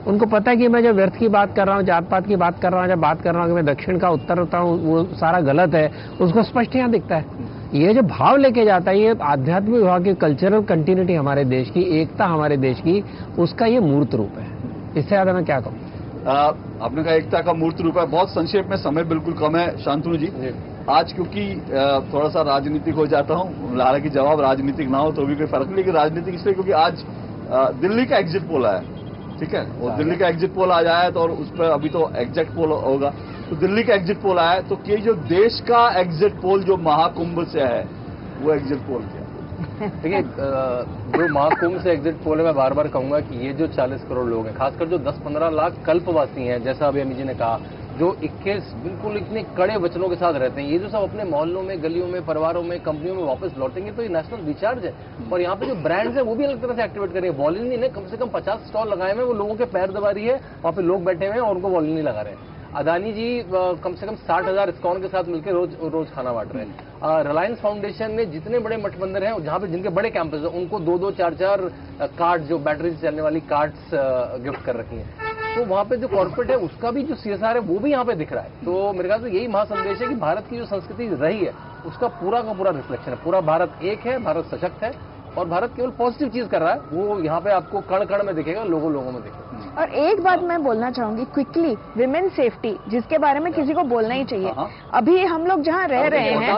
Speaker 11: उनको पता है कि मैं जो व्यर्थ की बात कर रहा हूँ, जात पात की बात कर रहा हूँ, जब बात कर रहा हूँ कि मैं दक्षिण का उत्तर होता हूँ, वो सारा गलत है, उसको स्पष्ट यहाँ दिखता है। ये जो भाव लेके जाता है, ये आध्यात्मिक विभाग की कल्चरल कंटिन्यूटी हमारे देश की, एकता हमारे देश की, उसका ये मूर्त रूप है। इससे ज्यादा मैं क्या कहूँ।
Speaker 1: आपने कहा एकता का मूर्त रूप है। बहुत संक्षेप में, समय बिल्कुल कम है शांतनु जी। आज क्योंकि थोड़ा सा राजनीतिक हो जाता हूँ, हालांकि जवाब राजनीतिक ना हो तो भी कोई फर्क नहीं, लेकिन राजनीतिक इसलिए क्योंकि आज दिल्ली का एग्जिट पोल आया, ठीक है, और दिल्ली का एग्जिट पोल आ जाए तो, और उस पर अभी तो एग्जैक्ट पोल होगा, तो दिल्ली का एग्जिट पोल आया, तो ये जो देश का एग्जिट पोल जो महाकुंभ से है, वो एग्जिट पोल क्या?
Speaker 9: देखिए, जो महाकुंभ से एग्जिट पोल है, मैं बार बार कहूंगा कि ये जो 40 करोड़ लोग हैं, खासकर जो 10-15 लाख कल्पवासी हैं, जैसा अभी अमी जी ने कहा, जो 21 बिल्कुल इतने कड़े वचनों के साथ रहते हैं, ये जो सब अपने मोहल्लों में, गलियों में, परिवारों में, कंपनियों में वापस लौटेंगे, तो ये नेशनल रिचार्ज है। और यहाँ पे जो ब्रांड्स है वो भी अलग तरह से एक्टिवेट करेंगे। वॉलिनी ने कम से कम 50 स्टॉल लगाए हुए, वो लोगों के पैर दबा रही है, वहाँ पे लोग बैठे हुए हैं और उनको वॉलिनी लगा रहे हैं। अदानी जी कम से कम 60,000 इस्कॉन के साथ मिलकर रोज खाना बांट रहे हैं। रिलायंस फाउंडेशन ने जितने बड़े मठ मंदिर हैं, जहाँ पे जिनके बड़े कैंपस हैं, उनको 2-2, 4-4 कार्ड, जो बैटरी से चलने वाली कार्ड्स गिफ्ट कर रखी हैं। तो वहाँ पे जो कॉर्पोरेट है, उसका भी जो CSR है, वो भी यहाँ पे दिख रहा है। तो मेरे ख्याल से यही महासंदेश है कि भारत की जो संस्कृति रही है, उसका पूरा का पूरा रिफ्लेक्शन है। पूरा भारत एक है, भारत सशक्त है, और भारत केवल पॉजिटिव चीज कर रहा है, वो यहाँ पे आपको कण कण में दिखेगा, लोगों में दिखेगा।
Speaker 10: और एक बात मैं बोलना चाहूंगी क्विकली, विमेन सेफ्टी जिसके बारे में किसी को बोलना ही चाहिए। अभी हम लोग जहाँ रह रहे हैं,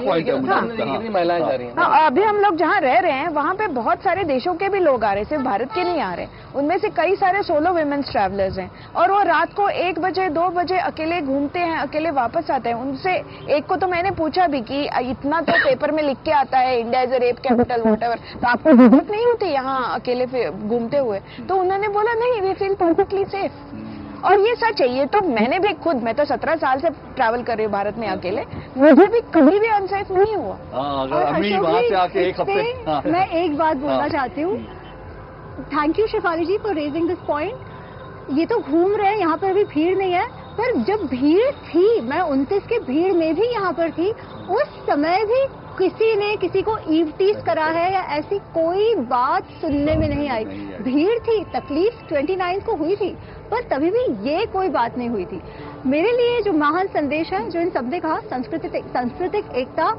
Speaker 9: महिलाएं जा रही हैं,
Speaker 10: अभी हम लोग जहाँ रह रहे हैं वहाँ पे बहुत सारे देशों के भी लोग आ रहे हैं, सिर्फ भारत के नहीं आ रहे। उनमें से कई सारे सोलो विमेन्स ट्रैवलर्स हैं और वो रात को 1 बजे 2 बजे अकेले घूमते हैं, अकेले वापस आते हैं। उनसे एक को तो मैंने पूछा भी कि इतना तो पेपर में लिख के आता है India is a rape capital whatever, तो आपको जरूरत नहीं होती यहाँ अकेले घूमते हुए? तो उन्होंने बोला नहीं, वी फील परफेक्टली सेफ। और ये सच है, ये तो मैंने भी खुद, मैं तो 17 साल से ट्रैवल कर रही हूँ भारत में अकेले, मुझे भी कभी भी अनसेफ नहीं हुआ।
Speaker 1: अगर अम्मी वहाँ से आके एक हफ्ते,
Speaker 12: मैं एक बात बोलना चाहती हूँ। Thank you Shefali ji for raising this point. ये तो घूम रहे हैं, यहाँ पर अभी भीड़ नहीं है, पर जब भीड़ थी, मैं 29 के भीड़ में भी यहाँ पर थी, उस समय भी किसी ने किसी को ईवटीज करा है या ऐसी कोई बात सुनने में नहीं आई। भीड़ थी, तकलीफ 29 को हुई थी, पर तभी भी ये कोई बात नहीं हुई थी। मेरे लिए जो महान संदेश है, जो इन सबने कहा, सांस्कृतिक एकता,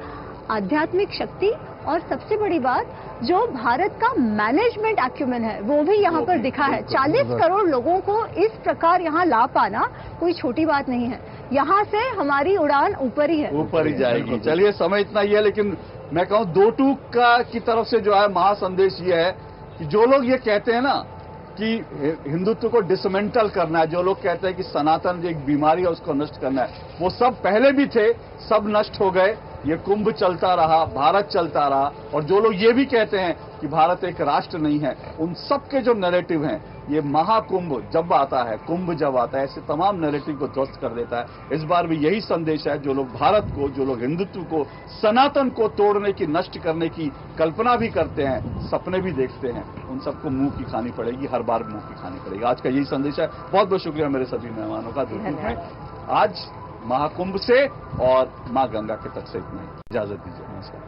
Speaker 12: आध्यात्मिक शक्ति और सबसे बड़ी बात जो भारत का मैनेजमेंट एक्यूमेन है, वो भी यहाँ पर दिखा है। 40 करोड़ लोगों को इस प्रकार यहाँ ला पाना कोई छोटी बात नहीं है। यहाँ से हमारी उड़ान ऊपर ही है,
Speaker 1: ऊपर ही जाएगी। चलिए, समय इतना ही है, लेकिन मैं कहूँ दो टूक की तरफ से जो है महासंदेश ये है कि जो लोग ये कहते हैं ना कि हिंदुत्व को डिसमेंटल करना है, जो लोग कहते हैं कि सनातन जो एक बीमारी है उसको नष्ट करना है, वो सब पहले भी थे, सब नष्ट हो गए। ये कुंभ चलता रहा, भारत चलता रहा। और जो लोग ये भी कहते हैं कि भारत एक राष्ट्र नहीं है, उन सब के जो नैरेटिव हैं, ये महाकुंभ जब आता है, कुंभ जब आता है, ऐसे तमाम नैरेटिव को ध्वस्त कर देता है। इस बार भी यही संदेश है। जो लोग भारत को, जो लोग हिंदुत्व को, सनातन को तोड़ने की, नष्ट करने की कल्पना भी करते हैं, सपने भी देखते हैं, उन सबको मुंह की खानी पड़ेगी, हर बार मुंह की खानी पड़ेगी। आज का यही संदेश है। बहुत बहुत शुक्रिया मेरे सभी मेहमानों का। आज महाकुंभ से और मां गंगा के तट से इतना ही। इजाजत दीजिए, नमस्कार।